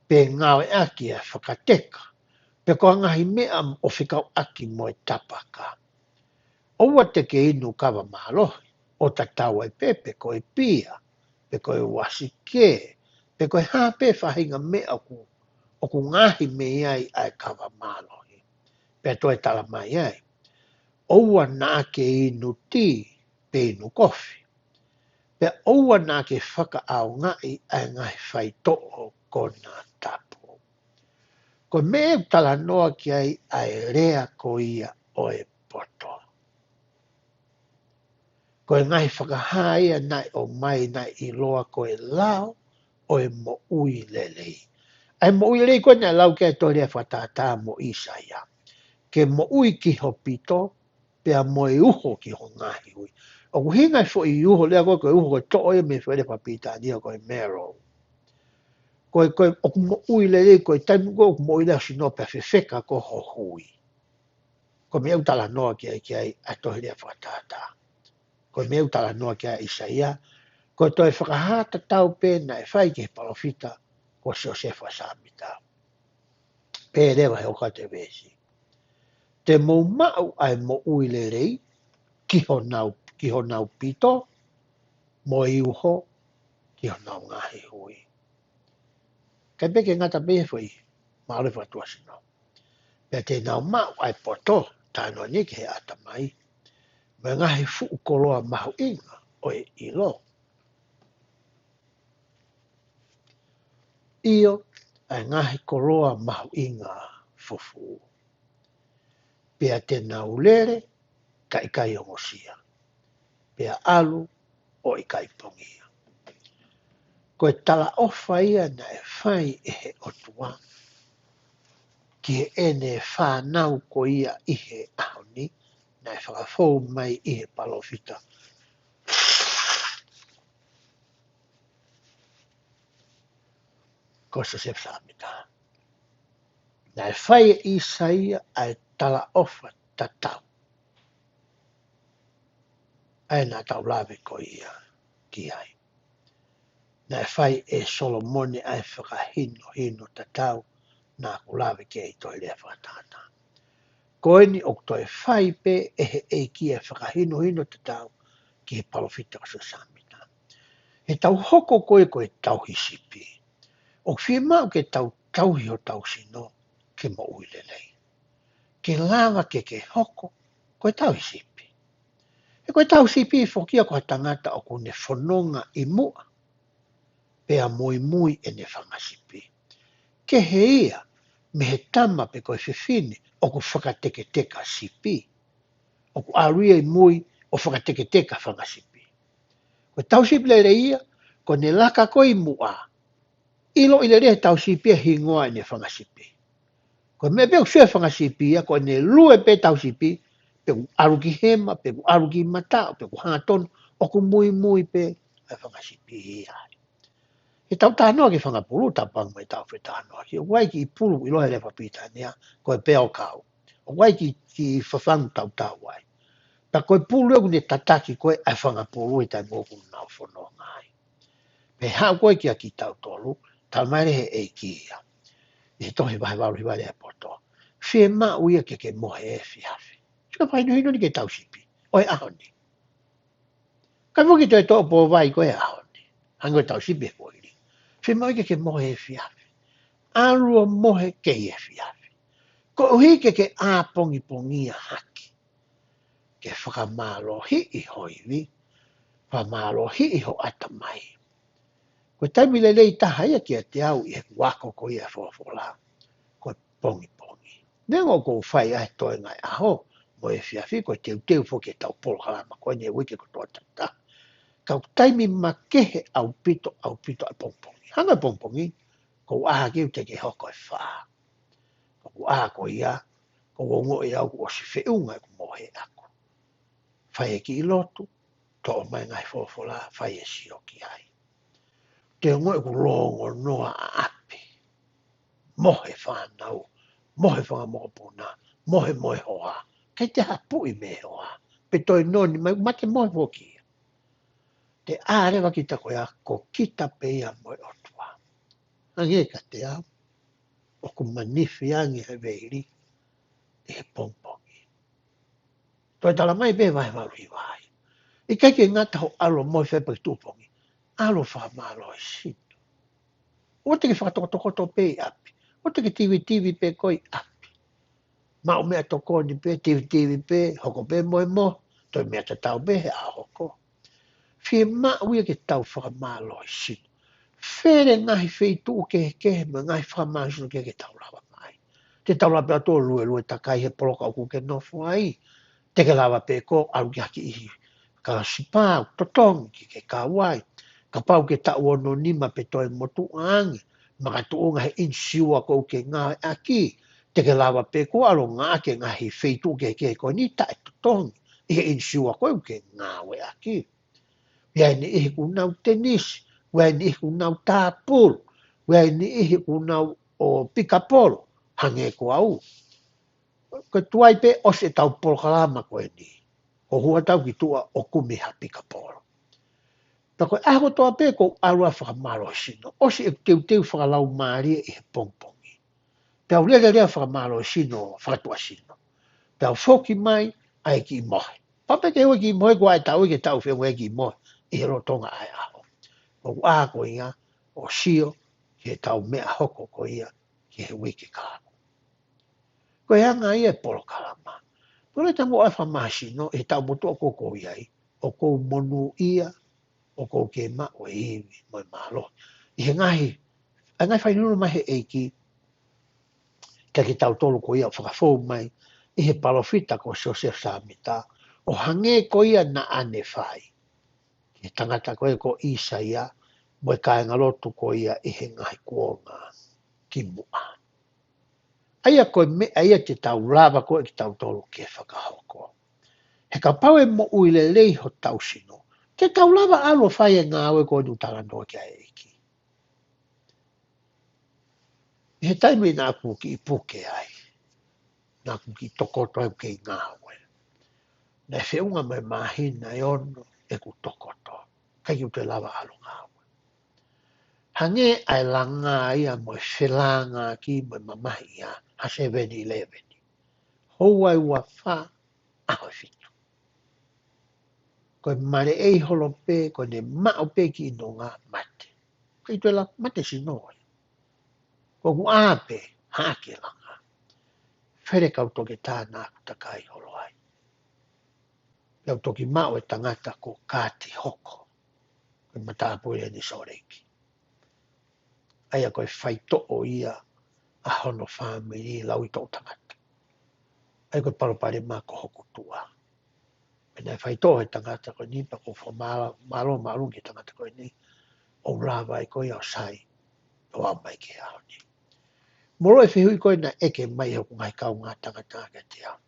Pe ngawe aki e whakateka. Pe koe ngahi mea o whikau aki mo e tapaka. Oua te ke inu kawa mahalohi. O ta tau ai pepe koe pia. Pe koe wasike. Pe koe hape whahinga mea o ku ngahi me iai ai kawa mahalohi. Pe toi tala mai ai. Oua nā ke inu ti pe inu kofi. Pe oua nā ke whaka au ngai ai ngai whai to'o ko nā tapu. Ko me tala noa ki ai rea ko ia o e poto. Ko e ngai whakahaia nai o mai nai i loa ko e lao o e mo ui lelei. Ai mo ui lelei koe nai lau ke to rea whatata mo Isaia. Ke mo ui ki ho pito, pea mo e uho ki ho ngahi ui. O ku hingai fo i uho lea koe koe uho koe to oe me whare papita nia koe mero. Koe o ku mo ui lelei koe taimu koe o ku mo ui lea sino pe whewheka ko ho hui. Ko me au tala noa ki ai a tohi rea whatata. Ko me au tala noa ki ai Isaia. Ko toi whakahata tau pēna e whai ki he palofita ko se o sefa samita. Pē rewa he oka te vesi. Te mou mau ai mo ui le rei ki ho nau pito mo i uho ki ho nau ngahi hui. Kai peke ngata behe fwoi maare whatua sino. Pea te nau mau ai poto tāno ni ki he ata mai. Me ngahi fuu koloa mahu inga o e ilo. Io ai ngahi koloa mahu inga fufu. Pea te nau lere ka ikai o mosia. Pea alu o ikai pongia. Koe tala ofa ia na e whai e he otua. Ki he ene whanau ko ia i he ahoni. Na e whakafou mai i he palofita. Ko sa se whamita. Na e whai e Isaia ai tala ofa tatau. ai nā tau lawe ko ia ki ai. Nā e whai e Solomone ai whakahino hino tatau nā ku lawe ke i toi lea whakatata. Koe ni o toi whai pe e he e ki e whakahino hino tatau ki he palofita o samita. He tau hoko koe koe tau hisipi. O whia mau ke tau hi o tau sino ke mo uilelei. Ke lava ke hoko koe tau hisipi. E koe tau hisipi whokia ko tangata o kone whanonga i mua. Pea mui mui e ne whangasipi. Ke he ia me he tama pe koe whiwhine o ku whakateke teka sipi. O ku aruia i mui o whakateke teka whangasipi. Koe tau sipi le ia ko ne laka koe i mua. Ilo i le rea tau sipi hi ngoa e ne whangasipi. Ko me pe o whia whangasipi ia ko ne lue pe tau sipi pe ku aruki hema, pe ku aruki mata, pe ku hangaton o ku mui mui pe e whangasipi ia. E tau tānoa ki whangapuru tapang mai tau whetanoa ki o wai ki i puru i lohe le whapitania ko e peo kau. O wai ki whawhangu tau tau wai. Pa koe pulu e ne tataki koe ai whangapuru i tai mōku nau whono ngai. Me hao koe ki a ki tau tolu, tau mai he e ki ia. E tohi wahe waru hi wale e poto. Whie ma uia ke mohe e whiawhi. Tika whai no hino ni ke tau sipi. Oi ahoni. Kai moki toi tō po vai koe ahoni. Hango tau sipi e koe. Whie mai ke mohe e whiawhi. Arua mohe ke e whiawhi. Ko uhi ke a pongi pongi a haki. Ke whakamalo hi i hoiwi. Whamalo hi i ho atamai. Ko taimi le lei taha ia ki a te au i he wako ko ia whawhola. Ko pongi pongi. Nengo ko whai ai toi ngai aho. Mo e whiawhi ko teu whoke tau polo kalama. Ko ne wike ko tō tata. Kau taimi makehe au pito a pongpongi. Hanga pongpongi. Ko aha ki te ke hoko e whaa. Ko aha ko ia. Ko wongo e au ko si whiunga ko mohe ako. Whai e ki i lotu. Tō mai ngai whawhola. Whai e si o ki ai. Te ngoe ku longo noa a api. Mohe whanau. Mohe whangamopuna. Mohe hoa. Kei te hapui me hoa. Pe toi noni mai mate mohe woki. Te ārewa ki tako ia ko kita pe ia moe otua. Ange ka te au. O ku manifi angi he veiri. E he pongpongi. Toi tala mai pe vai maru i vai. I kai ke ngata ho alo moe whepa ki tūpongi. Alo whamalo i sito. O te ke whakatokotokoto pe i api. O te ke tiwi pe koi api. Ma o mea toko ni pe, tiwi pe, hoko pe moe mo. Toi mea te tau pe he a hoko. Whie ma uia ke tau whakamalo i sito. Where ngahi wheitu ke me ngahi whakamalo ke tau lawa mai. Te tau lawa pe ato lue takai he poloka o kuke nofo ai. Te ke lawa pe ko aru ki haki ihi. Ka sipau, totongi ki ke kawai. Ka pau ke tau ono nima pe toi motu angi. Maka tuunga he insiua ko ke ngā aki. Te ke lawa pe ko alo ngā ke ngahi wheitu ke ko ni tae totongi. Ihe insiua ko ke ngā we aki. Ia ni ihi kunau tenisi. Wai ni ihi kunau tāpulu. Wai ni ihi kunau o pikapolo. Hange ko au. Ko tuai pe o se tau polokalama koe ni. O hua tau ki tua o kumiha pikapolo. Pa koe aho toa pe ko arua whakamaro sino. O se e teu whakalau maaria i he pongpongi. Pe au rea whakamaro sino, whakatua sino. Pe au whoki mai ai ki mohe. Pape ke hui ki mohe ko ai tau i ke tau whengu ki mohe. I he rotonga ai aho. O aha ko ia o sio ki he tau mea hoko ko ia ki he wiki kāko. Ko e anga ia polo kalama. Pole tango ai whamasino e tau motu o koko iai. O kou monu ia, o kou ke ma o iwi mo malo. I he ngahi, a ngai whainunu mai he eiki, ka ki tau tolu ko ia o whakafou mai, i he palofita ko Joseph Samita, o hange ko ia na ane whai. He tangata koe ko Isaia, mo e kāinga lotu ko ia i he ngahi kuonga ki mua. Aia koe me aia te tau lava koe ki tau tolu ke whakahoko. He ka pau e mo uile lei ho tau sino. Te tau lava alo whai e ngā oe koe nu tala noa ki a eiki. He taimi nā kuki i puke ai. Nā kuki tokoto e ke ngā oe. Na e whiunga mai mahina e ono e ku tokoto. Kai u te lava alunga. Hange ai langa ia mo whelanga ki mo mamahi ia a 7-Eleven. Hou ai ua wha a hoi whitu. Koe mare ei holo pe, koe ne mao pe ki ino ngā mate. Koe i la mate si noi. Koe ku āpe hake langa. Where kau toke tāna ku takai holo ai. Kau toki mao e tangata ko kāti hoko. Koe matāpui e ni soreiki. Aia koe whai to'o ia a hono whāmiri lau i tō tangata. Ai koe paropare mā ko hoku tua. Pena whai to'o he tangata koe ni pa ko malo ki tangata koe ni. O rawa i koe au sai. O au mai ke au ni. Moro e whihui koe na eke mai hoku ngai kau ngā tangata ke te au.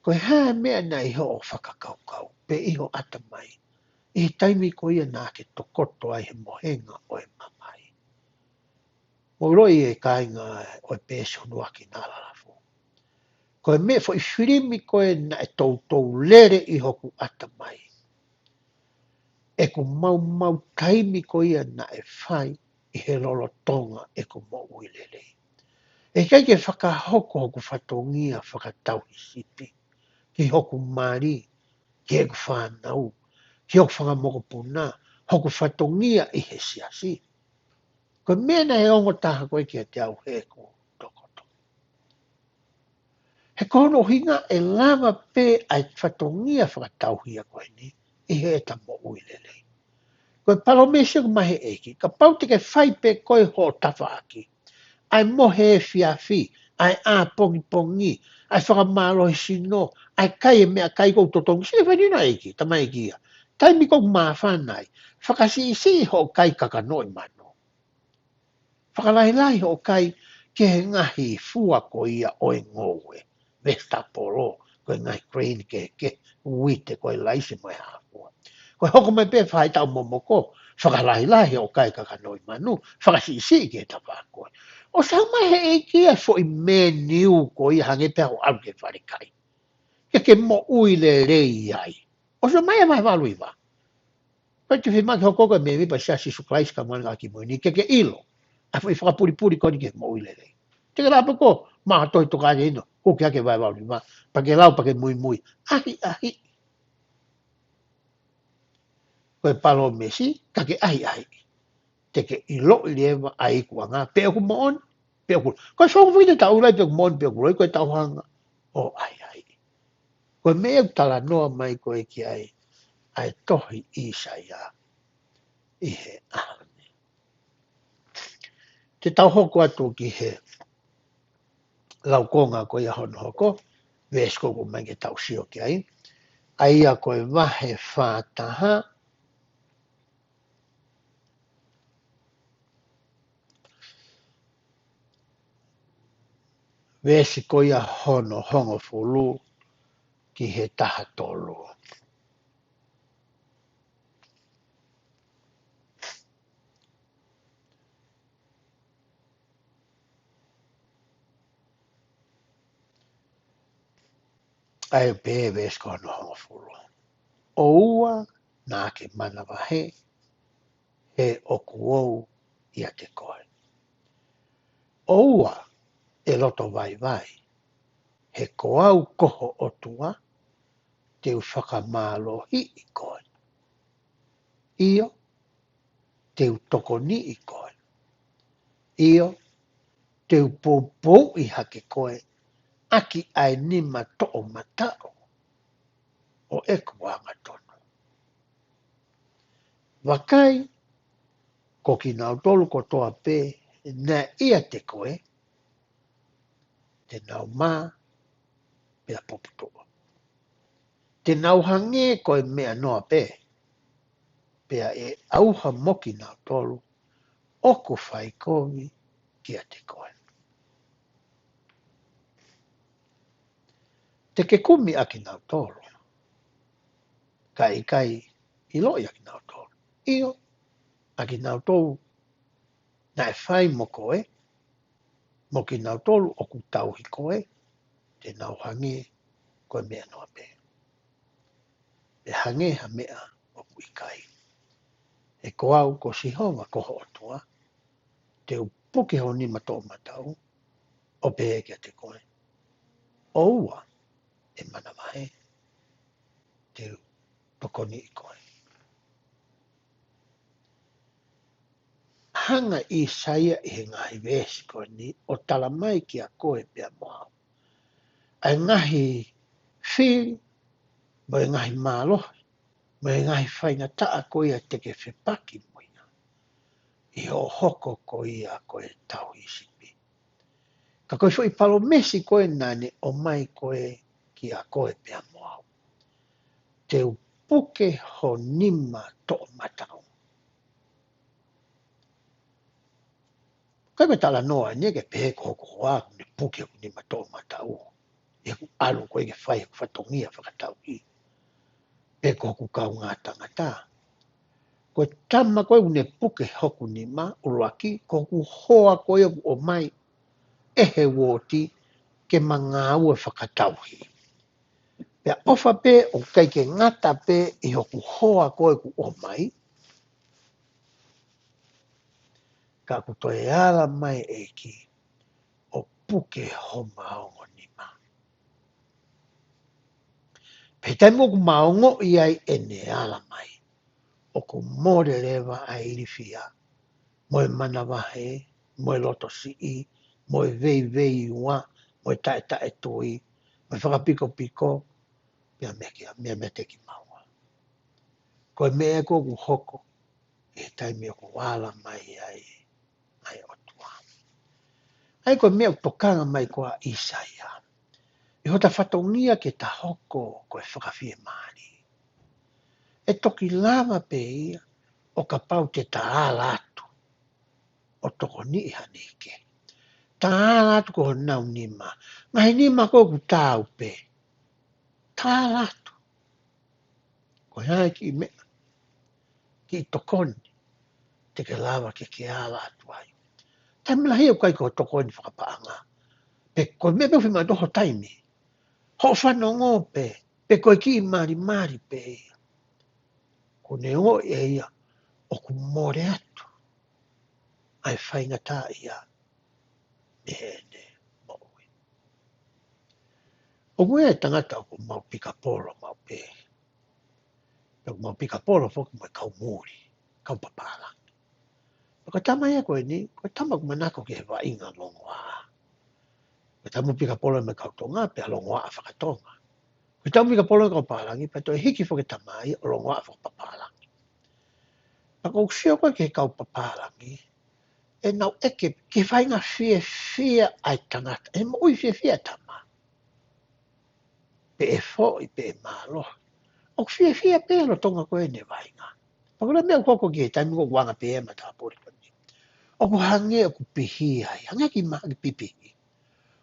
Koe hā mea na iho o whakakau kau. Pe iho ata mai. I taimi ko ia nā ke tokoto ai he mohenga o e mamai. Mo roi e kāinga o e pēsi honua ki nā lalafu. Koe me fo i whirimi koe na e tautou lere i hoku ata mai. E ku mau taimi ko ia na e whai i he lolo tonga e ku mo uilele. E kai ke whakahoko hoku whatongia whakatauhi sipi. Ki hoku mari, ki e ku whanau, ki hoku whangamoko puna, hoku whatongia i he siasi. Ko mena e ongo taha koe ki a te au he ko tokoto. He kono hinga e lava pe ai whatongia whakatauhia koe ni, i he e tamo uilele. Koe palomese ku mahe eki, ka pau te ke whai pe koe ho tawhaki. Ai mohe e whiawhi, ai a pongi, ai whakamalo he sino, ai kai e mea kai kou totongi, sile whanina eki, tama eki ia. Tai mi kou maa whanai, whakasi isi ho kai kakanoi mano. Whakalahilahi ho kai ke he ngahi fua ko ia o e ngowe, vesta polo, koe ngahi crane ke uite koe laisi mai hapua. Koe hoko mai pe whai tau momoko, whakalahilahi o kai kakanoi manu, whakasi isi ke tawha koe. O sa mai he e kia fo i meniu ko i hange pe ho au ke whare kai. Ke mo ui le rei ai. O sa mai e mai walu iwa. Koe te whimaki hoko koe me mipa sia si suklaisi ka manga ki moini, ke ilo. A fo i whakapuri ko ni ke mo ui le rei. Te ke rapa ko, maa toi toka ane ino, ko ke ake vai walu iwa. Pa ke lau pa ke mui. Ahi. Koe palo mesi, ka ke ahi. Te ke ilo i lewa a ikua ngā, pe aku moon, pe aku. Koe whongu whine tau ulai pe aku moon, pe aku roi koe tau hanga. O ahi. Koe mea tala noa mai koe ki ai tohi isa ia i he ahane. Te tau hoko atu ki he laukonga koe ia hono hoko, vesko ko mai ke tau sio ki ai. Aia koe wahe whātaha, vesi koe ia hono hongo fulu ki he taha tolu. Ai pe vesko hono hongo fulu. O ua nā ke mana wahe, he oku ou ia te koe. O ua e loto vai, he koau koho o tua, te u whakamalo hi i koe. Io, te u toko ni i koe. Io, te u pōpou i hake koe, aki ai nima to'o matao, o e kuanga tono. Wakai, ko ki nau tolu ko toa pē, na ia te koe, te nau mā, pia poputoa. Te nau hange koe mea noa pē, pia e auha moki nau tolu, oku whai kovi kia te koe. Te ke kumi aki nau tolu, kai i loi aki nau tolu. Io, aki nau tolu, na e whai mo koe, mo ki nau tolu o ku tauhi koe, te nau hangi koe mea noa pē. e hange ha mea o kui kai. E ko au ko si hova ko ho atua, te upuke ho ni mato matau, o pe ke te koe. O ua, e mana wahe, te tokoni i koe. Hanga i saia i ngahi wesi koe ni, o tala mai ki a koe pia moa. Ai ngahi whiri, mo e ngahi mālohi, mo e ngahi whainga taa koe a teke whipaki moina. I o hoko ko ia koe tau i sipi. Ka koe fo i palo mesi koe nane o mai koe ki a koe pia moa. Te upuke ho nima to matau. Kai me tala noa ni ke pe ko ko wa ni puke ho nima to matau. E ku alu koe ke whai ku whatongia whakatau i. Pe ko ku kau ngā tangata. Ko tama koe une puke hoku nima uruaki ko ku hoa koe o mai ehe woti ke manga ua whakatauhi. Pea ofa pe o kai ke ngata pe i hoku hoa koe ku o mai, ka ku toi ala mai e ki o puke ho maongo nima. Pe tai mo ku maongo i ai e ne ala mai, o ku mōre rewa a irifia, mo e mana wahe, mo e loto si i, mo e vei vei ua, mo e tae tae tui, mo e whakapiko piko, pia mea te ki maua. Ko e mea ko ku hoko, e tai mea ku wala mai ai o tua. Ai ko mea tokanga mai koa Isaia. I hota whatongia ke ta hoko ko e whakawhie maani. E toki lava pe ia o ka pau te taala atu. O toko ni i hanike. Taala atu ko nau nima. Ngahi nima ko ku tau pe. Taala atu. Ko hai ki mea. Ki tokoni. Te ke lava ke ala atu ai. Taimila hei o kai ko tokoni whakapaanga. Pe ko mea pe whima doho taimi. Ho whanongo pe. Pe koe ki mari pe ia. Ko ne o e ia. O ku more atu. Ai whainga tā ia. Mene moe. O kue e tangata o ku mau pika polo mau pe. O ku mau pika polo foku mai kau muri. Kau papala. O ka tama ia koe ni. Koe tama ku manako ke he wa inga longoa. Koe tama pika polo mai kau tonga pe a longoa a whakatonga. Koe tama pika polo kau palangi pe toi hiki foke tama ia o longoa a whakapalangi. Paka o ksio koe ke kau papalangi. E nau eke ke whainga fia ai tangata. E mo ui fia tama. Pe e fo i pe e malo. O fia pe lo tonga koe ne wainga. Pakula mea koko ki e taimi ko wanga pe e mata pori koni. O ku hange o ku pihi ai. Hange ki maha ki pipihi.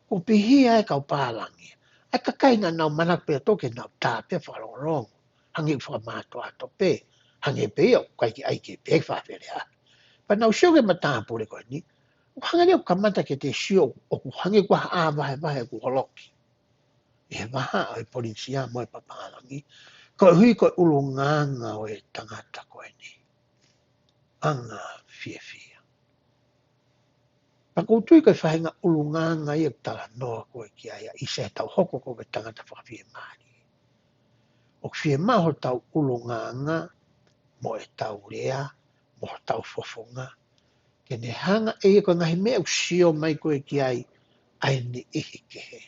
Ku pihi ai kau palangi. Ai kakaina nau manak pe toke nau tā pe whalongolongo. Hange ku whakamato ato pe. Hange pe o kai ki aike pe whawhere a. Pa nau sio ke mata pori koni. Hange ni o kamata ke te sio o ku hange kua a vahe ku holoki. E waha o e polisia mo e papalangi. Ko hui ko ulu nganga o e tangata koe ni. Anga fia. Pako tui koe whahinga ulu nganga i e tala noa koe ki aia. I se tau hoko koe ke tangata whakawhie maani. O fie maho tau ulu nganga mo e tau rea, mo tau fofonga. Ke ne hanga e koe ngahi mea usio mai koe ki ai ni ihi ke he.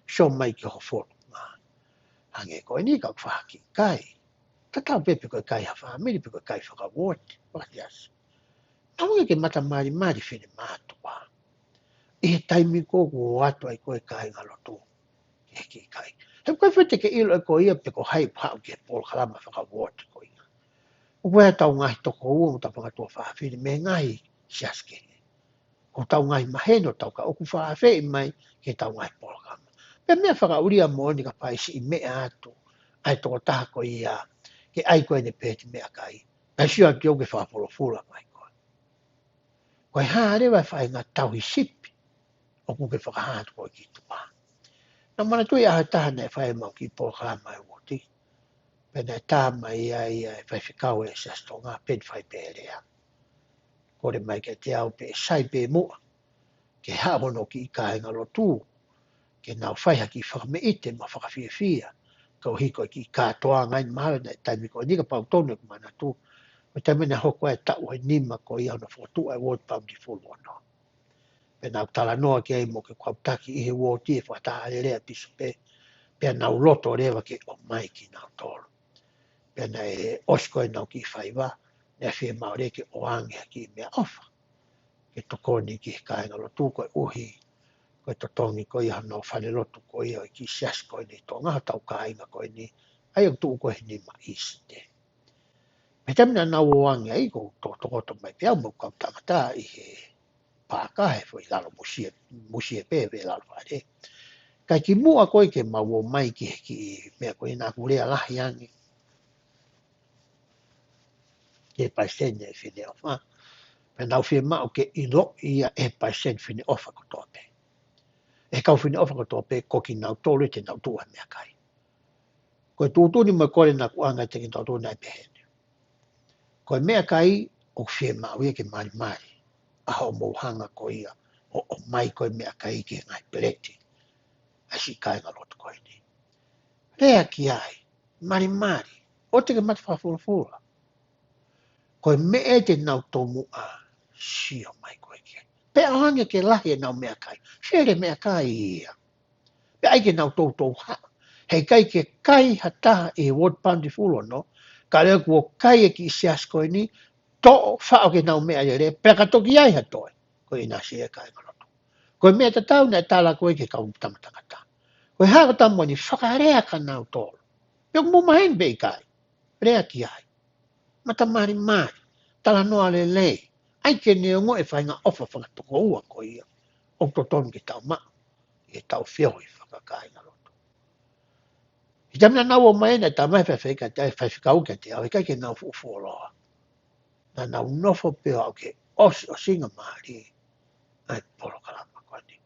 Sio mai ki ho foru ngā. Hange koe ni kau whaki kai. Tatau pepe koe kai ha whamiri pe koe kai whakawoti. Whakati asu. Naunga ke mata mari whine mātua. I he taimi kōku o atu ai koe kai ngalotu. Ke ki kai. He koe white ke ilo e koe ia pe ko hai pāu ke pōl kalama whakawoti koe ia. O koe tau ngahi toko ua mo ta whakatua whawhiri me ngahi siaske. Ko tau ngahi maheno tau ka oku whawhiri mai ke tau ngahi pōl kalama. Pe mea whakauria mo ni ka paisi i mea atu. Ai toko taha koe ia. Ke ai koe ne pēti mea kai. Ai sio atu o ke whapolo fula mai koe. Koe haere wai whai ngā tauhi sipi. O kuke whakahatu koe ki tuā. Nā mana tui aha taha nei whai mau ki pō kalama e woti. pena tama ia fai fikau e sa stonga pen fai pelea kore mai ke te au pe sai pe mo ke ha mono ki ka nga lo tu ke nau fai haki whakame ite ma whakawhia fia ka o hiko ki ka toa ngai maha na taimi ko ni ka pau tonu ku mana tu o tamina hoko e tau he nima ko ia na fotu ai wot pam di fulu no pe nau tala noa ke ai mo ke kwa taki i he woti e whata ale rea piso pe nau loto rewa ke o mai ki nau tolu pe na e osko e nau ki whaiwa ne a whia maore ke o ange ki mea ofa ke tokoni ki kainga lo tu ko uhi ko to tongi ko ia no fale lotu ko ia ki sias ko ni tonga tau kainga ko ni ai tu ko ni ma iste me tamina na wangi ai ko to mai pe mo ka tangata i he pa ka he foi la musie pe ve la fare ka ki mua ko ke ma wo mai ki me ko ina kule ala yangi ke pa sene fine ofa pe na fi ma ke i lo ia e pa sen fine ofa ko tope e ka fine ofa ko tope ko ki na tole te na tu me kai ko tu ni me ko na ku anga te ki to na pe ko me kai o fi ma wi ke mai a ho mo hanga ko ia o mai ko me kai ke ngai pleti a si kai na lot ko ni rea ki ai mari o te ke mat fa fula ko me e te na to mu a si o mai ko ke pe anga ke la he na me kai shere me kai ia pe ai ke na to ha he kai ke kai hata e wot pandi fulo no ka le ko kai e ki sias ko ni to fa o ke na me ai pe ka to ki ai ha to ko ina si e kai no ko me ta tau na tala ko ke ka tam ta ko ha ka tam ni whakarea ka na to yo mo mai be kai rea ki ai mata mari tala no ale le ai ke ne ngo e fainga ofa fa to ko ua ko ia o to ton ki tau ma e tau fio i whakakai na loto i tamina na o mai na ta mai fa ka te fa ka o ke te ai ka ke na fu lo na no fo pe o ke o singa mari ai polo kala ma ko ni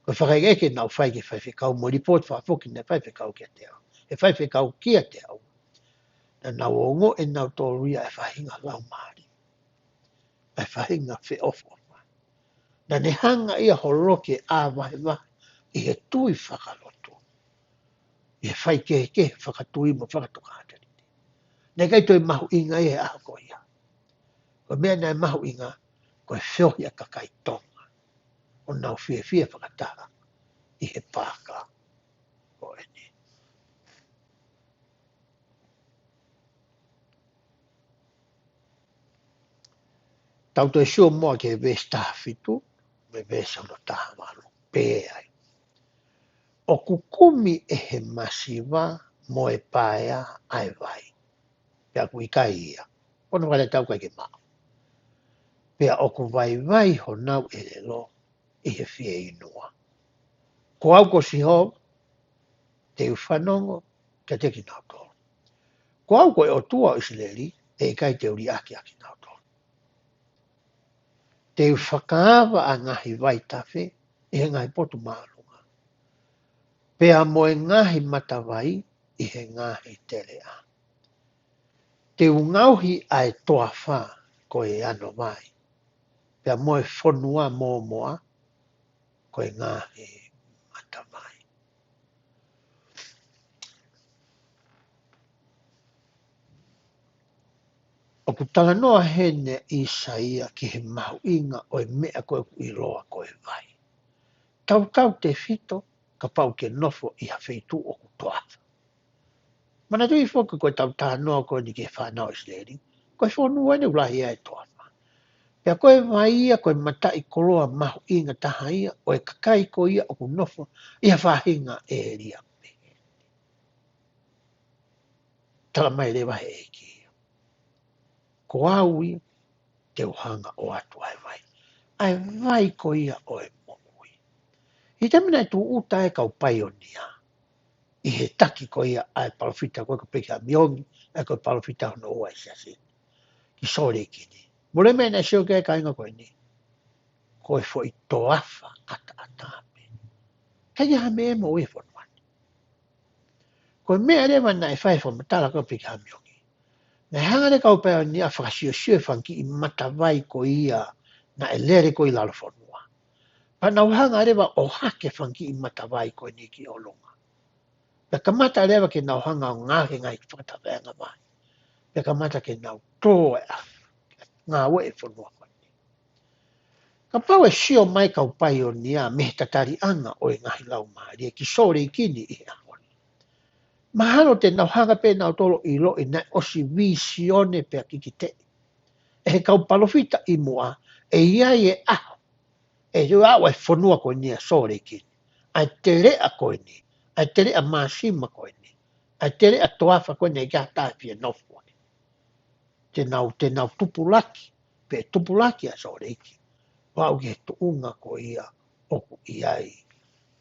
ko fa ke na fa ke fa ka o mo report fa fo ki na fa ka o ke te e fa ka o ki te au na o ngo e na to ria e fa hinga la mari e fa hinga fe ofo na ne hanga ia horoke a vai i he tui whakaloto. I he whai ke whakatui mo whakatoka. Ne kai toi mahu inga e a ko ia. Ko mea nei mahu inga, ko e whiohi a kakai tonga. O nau fie whakatara i he pāka ko e ni. Tau toi sio moa ke vesi taha fitu, me vesi ono taha malu. Pē ai. O kukumi e he masiwa mo e pāea ai vai. Pea kui kai ia. Ono wale tau kai ke mau. Pea o ku vai ho nau e le lo i he fie inua. Ko au ko si ho, te uwhanongo, ka te ki nau tō. Ko au ko e o tua o Isileli, e kai te uri aki nau tō. Te whakaawa a ngahi vai tawhi, i he ngai potu mārunga. Pea mo e ngahi matawai, i he ngahi telea. Te ungauhi a e toa wha, ko e ano mai. Pea mo e whonua mō moa, ko e ngahi matawai. O ku tala noa hene i saia ki he mahu inga o e mea koe ku i loa koe vai. Tau te fito ka pau ke nofo i ha feitu o ku toafa. Mana tui whoka koe tau tā noa koe ni ke whanau Isileli, koe whonu ene ulahi ai toafa. Pea koe vai ia koe mata i koloa mahu inga taha ia o e kakai ko ia o ku nofo i ha whahinga e ria me. Tala mai rewa he eki. Ko aui te uhanga o atu ai vai. Ai vai ko ia o e mokui. I tamina e tu uta e kau paionia. I he taki ko ia ai palofita koe ko peke a miongi e koe palofita hono ua i siasin. Ki sore kini. Mure mea sio ke ka inga koe ni. Koe fo i toafa ata ame. Kaya ha me emo e fonuani. Ko mea lewa na e whai whamatala ka pika hamiongi. Na hanga kau pēo ni a whakasio whanki I matawai ko ia na e lere ko I lalo whanua. Pa nau hanga rewa o hake whanki I matawai ko ni ki o longa. Pea kamata rewa ke nau hanga o ngāke ngai whakatawenga mai. Pea kamata ke nau tō e ngā we e whanua ko ni. Ka pau e sio mai kau pai o ni a me tatari anga o e ngahi lau maari e ki sore I kini I a. Mahalo te nau hanga pe nau tolo I lo I nai osi visione pe kiki te. E he kau palofita I mua e iai e aho. E yu awa e whanua koe ni a sore kini. Ai te rea koe ni. Ai te rea māsima koe ni. Ai te rea toafa koe ni e kia tāwhi e nofu ni. Te nau tupulaki. Pe tupulaki a sore iki. Wau ke tu unga ko ia oku iai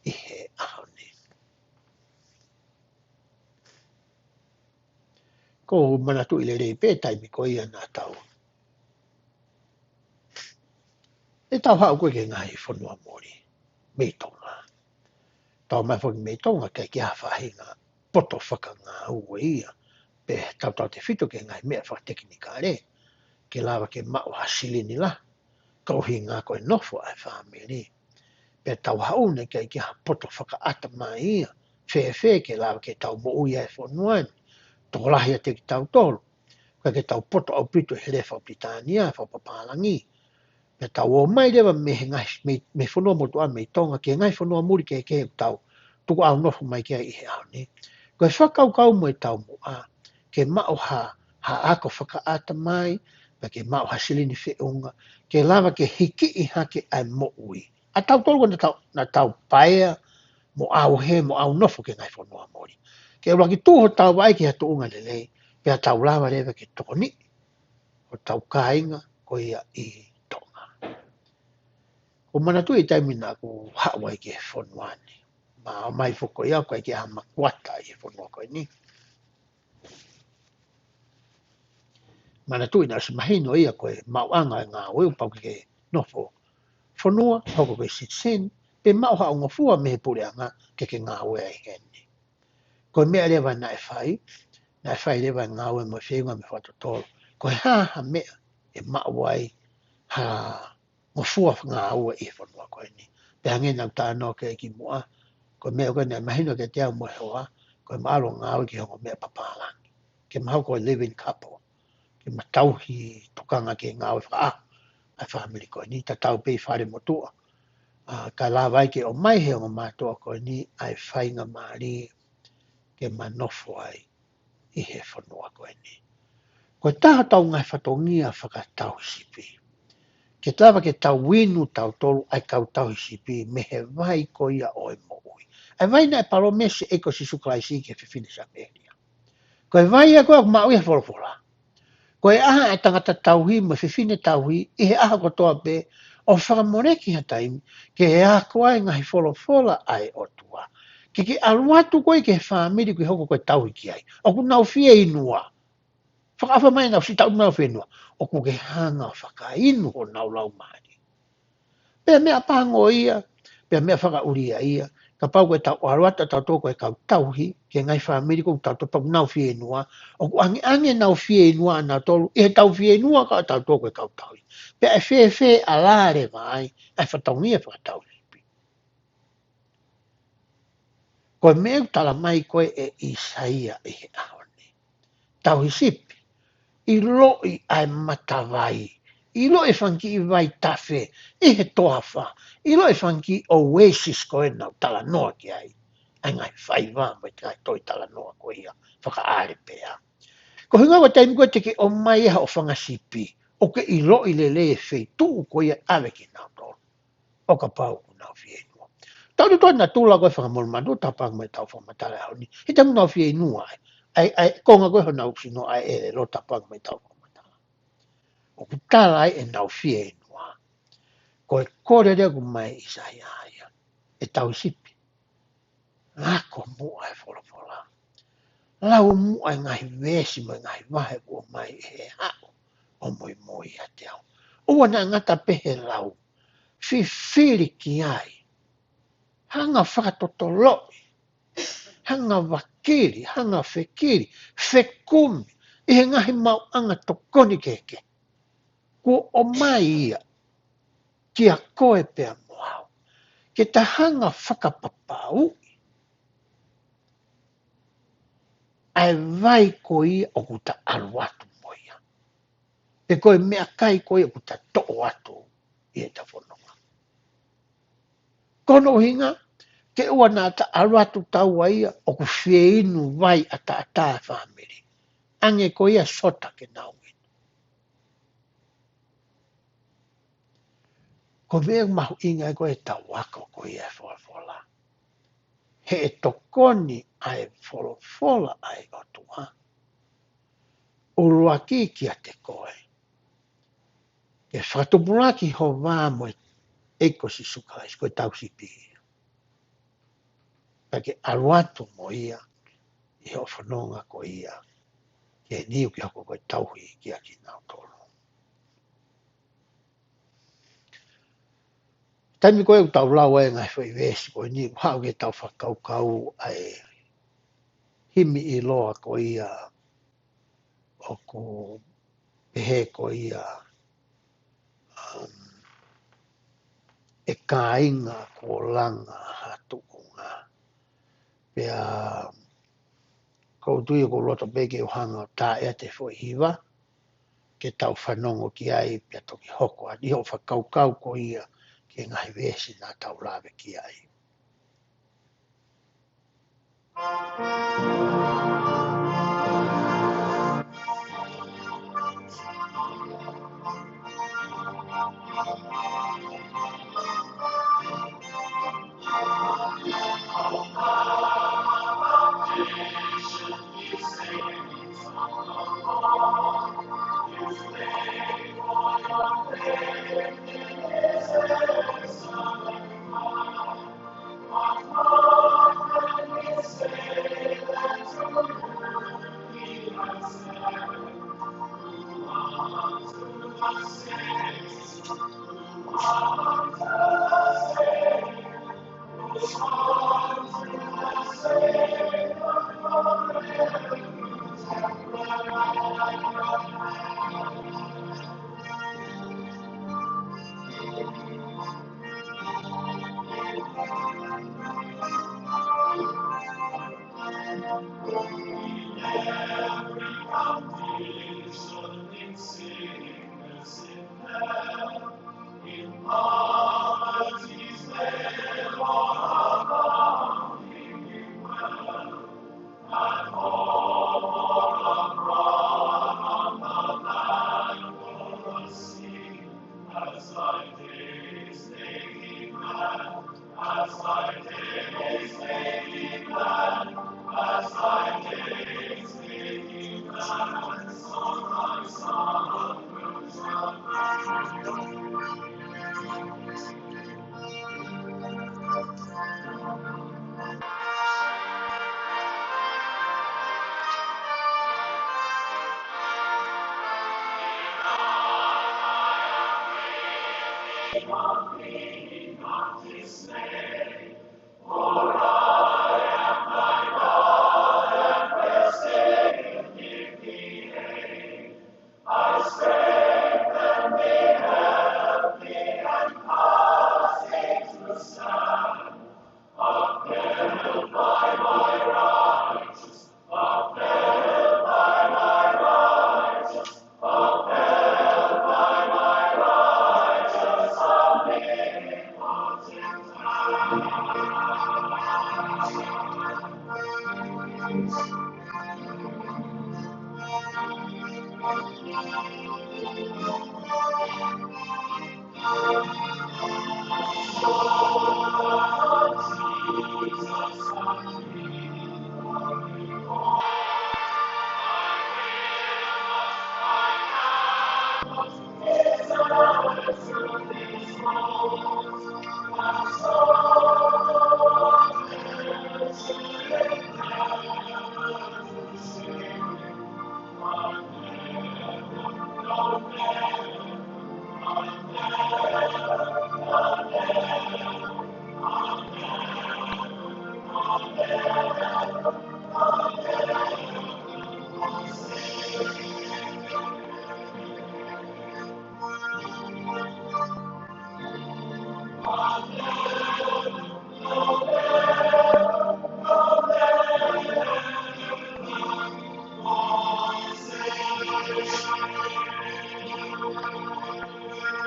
I he aho ni. Ko manatu I le rei pe taimi ko ia nā tau. E tau hau koe ke ngai whanua mori. Mei tonga. Tau mai whaki mei tonga kei ki hawhahinga. Poto whaka ngā ua ia. Pe tau te whito ke ngai mea whakatekinika re. Ke lawa ke mao hasili ni la. Kauhi ngā koe nofo ai whamiri. Pe tau hau ne kei ki ha poto whaka ata mai ia. Whewhe ke lawa ke tau mo uia e whanuan. Tō lahia te ki tau tolu. Koe ke tau poto au pito here whapitania, whapapalangi. Me tau o mai rewa me whanua motu a mei tonga ke ngai whanua muri ke tau tuku au nofu mai kia I he au ni. Koe whakau kau mo tau mo a ke mao ha ako whakaata mai me ke mao ha silini whiunga ke lava ke hiki I hake ai mo ui. A tau tolu na tau paea mo au he mo au nofu ke ngai whanua mori. Ke waki tuho tau wai ki hatu unga lelei pe a tau lava rewa ke tokoni o tau kāinga ko ia I O manatu I taimina ko hawa I ke whanuani. Ma o mai whoko ia koe ke ha makwata I whanua koe ni. Manatu I nasi mahino ia koe mauanga ngā weu pau ke nofo. Whanua, hoko koe sitsen, pe mau ha unga fua mehe pureanga ke ngā wea I heni. Koe mea rewa na e whai rewa ngā wea mo whenga me whatotolo. Koe ha mea e mau wai ha mo fua ngā ua I whanua koe ni. Pe hange nau tāno ke ki mua, koe mea koe nei mahino ke te au mo hoa, koe maalo ngā ua ki hongo mea papalangi. Ke mahau koe living couple, ke matauhi tukanga ke ngā ua wha ai whamiri koe ni, ta tau pei whare motua. Ka la vai ke o mai he o mātua koe ni, ai whainga maari ke manofo ai I he whanua koe ni. Koe taha tau ngai whatongia whakatau sipi. Ke tawa ke tau winu tau tolu ai kau tau hisipi me he vai ko ia oi mo ui. Ai vai na e paro mese e ko si suklai si ke whiwhine sa meria. Ko e vai a koe ma ui he wholofola. Ko e aha e tangata tau hi mo whiwhine tau hi I he aha ko toa pe o whakamoreki ha taimi ke e aha koe ngahi wholofola ai o tua. Ke aluatu koe ke whamiri koe hoko koe tau hi ki ai. O ku nau fie inua. Whakawha mai nau si tau nau fie inua. O ku ke hanga whakainu o nau lau maari. Pea mea pango ia, pea mea whakauria ia, ka pau koe tau aruata tau tō koe kau tauhi, ke ngai whamiri koe tau tō pau nau fie inua, o ku ange nau fie inua nau tolu, e tau fie inua ka tau tō koe kau tauhi. Pea e whe alare vai, ai whataungia whakatauhi. Koe mea tala mai koe e Isaia I he ahoni. Tauhi sipi. I loi ai matawai. I loi whanki I vai tawhe. I he tohawha. I loi whanki oasis koe nau tala noa ki ai. Ai ngai whai wā mai tai toi tala noa koe ia. Whaka aare pēa. Ko hinga wa taimi koe teke o mai eha o whangasipi. O ke I loi le le whei tuu koe ia awe ki nau tōru. O ka pau ku nau fie inua. Tau tu toi na tūla koe whangamolu manu tapang mai tau whamatare hau ni. He tamu nau fie inua ai. Ai konga koe ho nau sino ai ere lo tapang mai tau whamatare. O ku tala ai e nau fie inua. Koe kore rea ku mai Isaia aia. E tau sipi. Ako mua e wholofola. Lau mua e ngahi wesi mai ngahi wahe kua mai e hao. O moi moi a te au. Ua na ngata pehe lau. Whiwhiri ki ai. Hanga whakatotoloi. hanga wakiri, hanga whekiri, whekumi, i he ngahi mau anga tokoni keke. Ko o mai ia, kia koe pea moau. Ke ta hanga whakapapau, ai vai ko ia o kuta aruatu mo ia. E koe mea kai ko ia kuta to'o atu i e ta whanonga. Kono hinga, ke ua nā ta aruatu tau ia o ku whieinu vai a ta ata whamiri. Ange ko ia sota ke nau. Ko vea mahu inga e koe tau wako ko ia whola. He e tokoni ai whola ai o tua. Urua ki kia te koe. Ke whatopuraki ho wā mo e kosi suka is koe tau si pia. Pake aruatu mo ia i ho whanonga ko ia. Ke niu ki hoko koe tauhi ki a ki nau tolo. Taimi koe tau lau e ngai whai vesi koe ni hau ke tau whakaukau ai himi i loa ko ia o ko pehe ko ia e kāinga ko langa hatukunga. Pea kou tui ko loto peke o hanga tā ea te fwoi hiwa, ke tau whanongo ki ai pia toki hoko. A iho whakaukau ko ia ke ngai vesi nā tau lawe ki ai.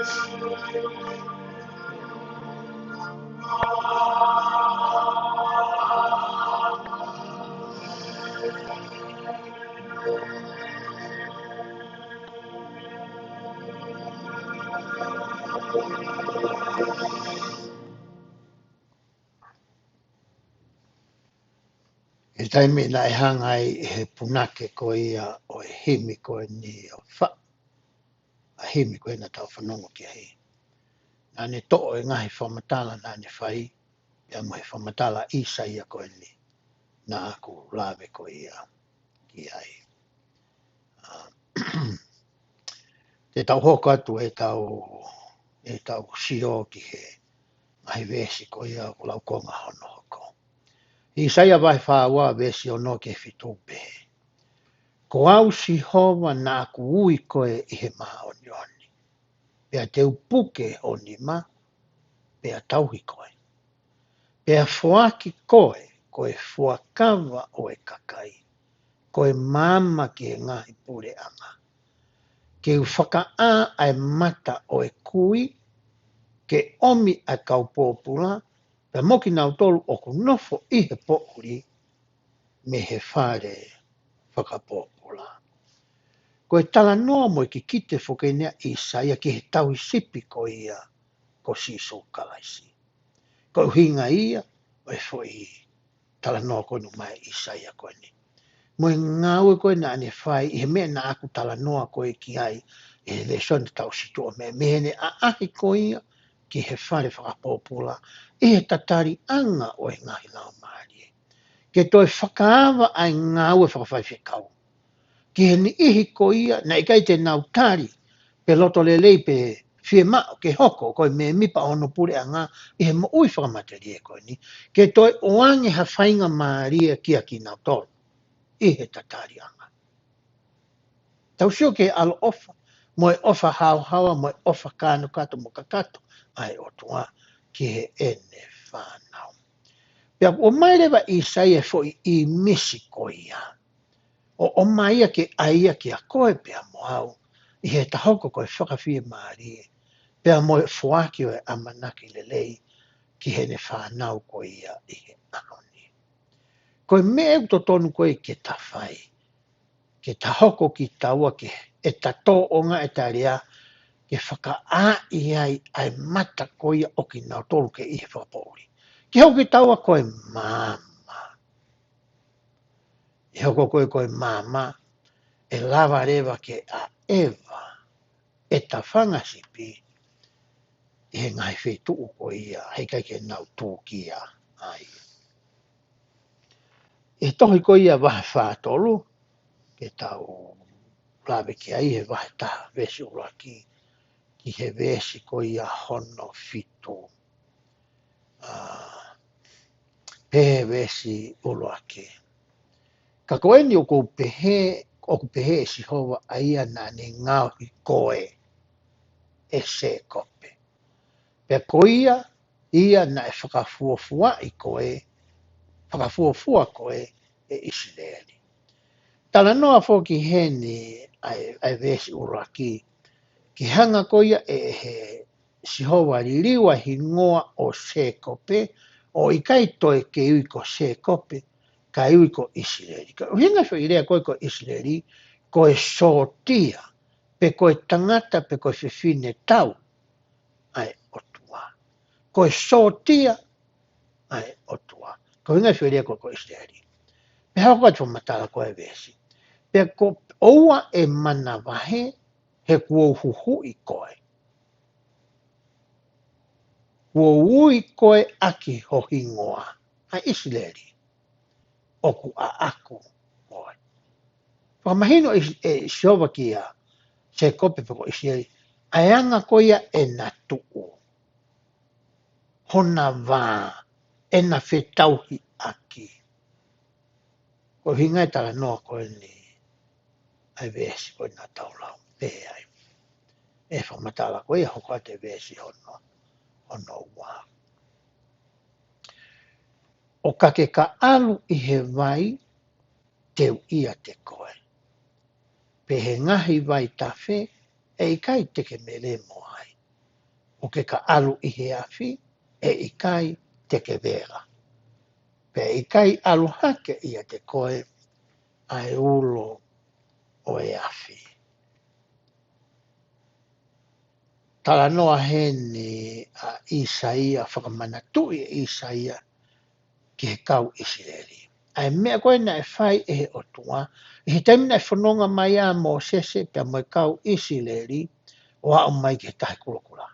E taimi na e hanga ai he punake ko ia o e himi ko ni o fa. A himi ko na tau whanongo ki hei. Nā ne to'o e ngahi whamatala nā ne whai, ia mo he whamatala isa ia ko ni. Nā aku lawe ko ia ki ai. Te tau hoko atu e tau sio ki he ngahi vesi ko ia o lau konga hono hoko. I saia vai whaua vesi o no ke fitu pehe. Ko au si hova na aku ui koe i he maha oni oni. Pea te upuke oni ma, pea tauhi koe. Pea fuaki koe fuakawa o e kakai. Koe mama ki e ngahi pure anga. Ke u whaka ai mata o e kui, ke omi a kaupopula, pea moki nau tolu o ku nofo i he pouri, me he whare whakapopula. Ko e tala noa mo ki kite whakenea isa ia ki he tauhi sipi ko ia ko siso kalaisi. Ko hinga ia o e fwoi tala noa ko nu mai isa ia ko ni. Mo e ngāue ko e na ane whai i he mea na aku tala noa ko e ki ai e he lesone tau situa me hene a ahi ko ia ki he whare whakapopula i he tatari anga o e ngahi lau maari. Ke toi whakaawa ai ngāue whakawhai whikau. Ki he ni ihi ko ia, na ikai te nau tari, pe loto le lei pe fie mao ke hoko, koe me mipa ono pure anga, i he mo ui whakamateri e koe ni, ke toi oange ha whainga maaria kia ki nau tolu, i he tatari anga. Tau sio ke alo ofa, mo e ofa hao hawa, mo e ofa kano kato mo kakato, ai o tua ki he ene whanau. Pea o mai lewa i sai e foi i misi ko ia. O maia ke aia ki a koe pea mo au, i he tahoko koe whakawhia maari, pea mo e fuaki o e amanaki lelei, ki he ne whanau ko ia i he anoni. Koe me e to tonu koe ke tawhai, ke tahoko ki taua ke e tato o nga e taria, ke whaka a i ai mata ko ia o ki nau tolu ke i he whapori. Ki hau ki taua koe mama. I hoko koe mama, e lava rewa ke a Eva e ta whanga sipi i he ngai whetu uko ia, hei kai ke nau tūkia ai. E tohi ko ia wahe whātolu, ke tau lawe ki ai he wahe taha vesi uraki, ki he vesi ko ia hono fitu. Pehe vesi uraki. Ka koe ni o ku pehe e si hova aia na ni ngau i koe e se kope. Pea ko ia na e whakafuafua i koe, whakafuafua koe e Israeli. Tala noa fo ki heni ai vesi uraki, ki hanga ko ia e he sihowa liwa hi ngoa o se kope, o i kai toe ke ui ko se kope, ka ui ko Israeli. Ka uhinga fo i rea koe ko Israeli, ko e sotia, pe ko e tangata, pe ko e whiwhine tau, ai o tua. Ko e sotia, ai o tua. Ko hinga fo i rea koe ko Israeli. Pe hao koe tō matala koe vesi. Pe ko oua e mana wahe, he kua huhu i koe. Kua ui koe aki hohi ngoa, a Israeli, o ku a aku koe. Whakamahino e siova ki a se kope pako Israeli, ai anga koia e na tuu. Hona wā, e na whetauhi aki. Ko hingai tala noa koe ni, ai vesi koe na taulau, pe ai. E whamatala koe ia hoko te vesi hono wā. O kake ka alu i he vai, teu ia te koe. Pe he ngahi vai tawhe, e i kai teke me le mo ai. o ke ka alu I he afi e I kai te ke vera. Pe I kai alu hake ia te koe ai ulo o e afi. Tala noa he ni a Isaia whakamanatui e Isaia ki he kau Israeli. Ai mea koe na e whai e he otua, I he taimina e whanonga mai a mo sese pe mo e kau Israeli o a mai ki he tahi kulakula.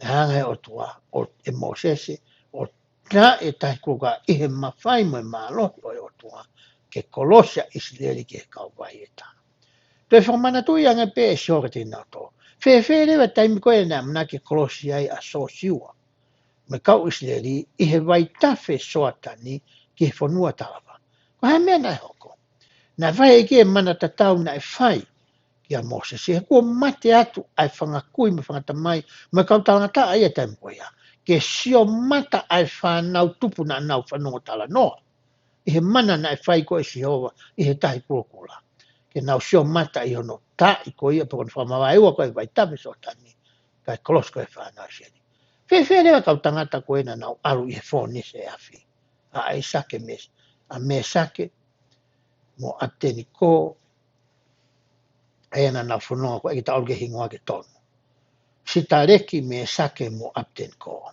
Na hanga e otua o e mo sese o na e tahi kulakula I he mawhai mo e maloto e otua ke kolosia Israeli ki he kau vai e ta. Te whakamanatui anga pe e sioka te nato. Whewhe rewa taimi koe na mna ke kolosia ai a so siua. Me kau Israeli I he vai tawhe soatani ki he whanua talawa. Ko hae mea nai hoko. Na vai e ke mana tatau na e whai ki a Moses. Se he kua mate atu ai whangakui me whangatamai me kau talangata ai e taimi koe ia. Ke sio mata ai whanau tupu na nau whanonga tala noa. I he mana na e whai koe si hova I he tahi kula. Ke nau sio mata I hono ta I koe ia pokon whamawai ua koe vai tawhe soatani. Kai kolos koe whanau sieni. Whewhe rewa kau tangata koe na nau alu I he whoni se afi. A ai sake mes. A me sake mo ateni ko e na nau whanonga koe ki ta alu ke hingoa ke tonu. Si ta reki me sake mo ateni ko.